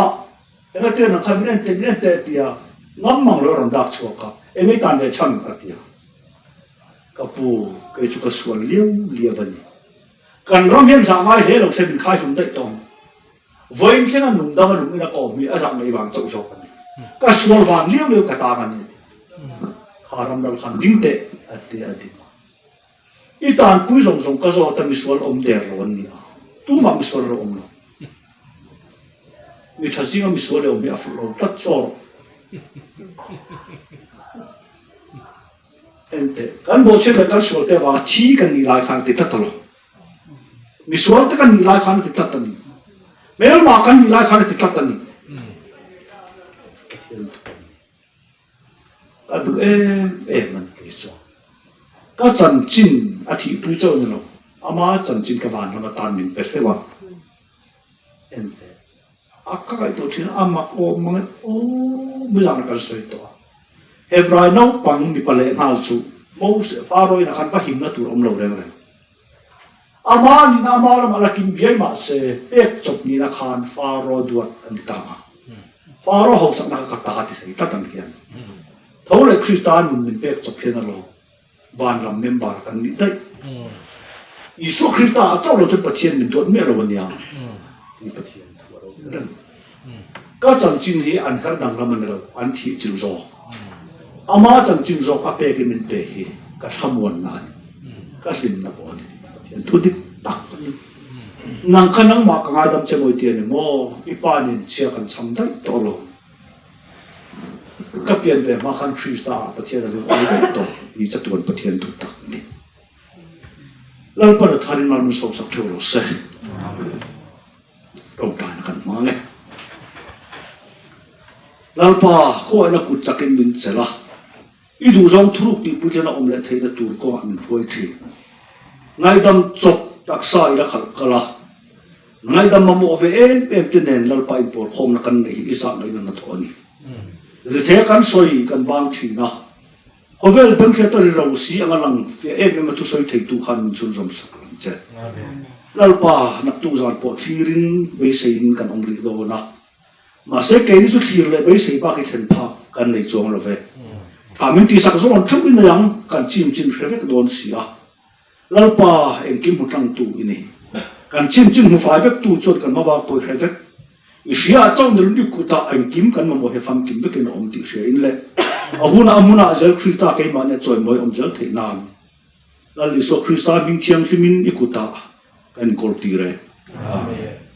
e ka te na kha min te ti ya ngam mang lo ram dak chu ka e ngai tan de chan ka ti ya kapu ke chu ka suan liu bani kan ram hian sa mai he lo se bin khai sum dai tong voin khen an nung da ma nung ina ko mi a sang mai wang chau chau kan ka suan wang liu ka ta kan ni kharam dal khan ding te ati I tan pui zong ka zo ta mi sual om der lo ni tu ma mi sual ro om lo mi thasi mi sual om bi afu lo tat so ente kan bo che ka sual te wa thi kan ni lai khan ti ta lo mi sual te kan ni lai khan ti ta ni mer ma kan ni lai khan ti ta ni adu man ki so ka chan chin a thi pu chau ni lo ama chan chin ka van ma tan min pe se wa ente akka to thin ama ko ma o mi lang ka soi to Hebrai no pang mi pale hal chu mo se faroi na kan pa him na tur om lo re ama ni na ma la ma kim biai ma se pek chop ni na khan faro duat an ta ma faro ho sak na ka ta ti sai ta tan kian thau le Christian min pek chop khen lo van lam member kan ni dai Isu Christa chau lo chu pathian min dot me lo nia ni pathian thu ro ka chang chin hi an har dang lam an lo an thi chil zo ama chang chin zo ka pe ki min pe hi ka thamon na ka hlim na bo ni thu dik tak nang kanang ma ka ngadam che moi ti ni mo ipa ni chia kan cham dai to lo các biện về mà khăn truy ta bắt thiên là oi cái tổ đi chắc tuần bắt thiên tụt tắc đi lần bắt đầu thay nó sâu sắc theo rồi sẽ trong tai nó cần mang nghe lần pa khôi nó cút chắc cái mình sẽ là ít đủ trong thuốc thì bữa nó ông lại thấy là tụi con mình phơi thì ngay đâm chọc đặc sai đã khẩn cả là ngay đâm mà mua về em tin nền lần pa import không là cần này ít sao này nó thôi rồi thế kan soi kan bang thi na hovel bang khe to ro si anga lang fe em ma tu soi thei tu khan chun rom sak che lalpa nak tu zan po thirin be sein kan ong ri do na ma se ke ni su thir le be sei ba ki then pha kan nei chong lo ve ka min ti sak zo on thup in yang kan chim chin revek don si a lalpa en kim hutang tu ini kan chim chin mu fa vek tu chot kan ma ba po revek Isya trong dalam di kota angkim kan membawa fam kim bekin om ti share in le ahuna amuna zel krista kai mana choi moi om zel thei nan lali so krista min thiang himin ikuta kan kol ti re amen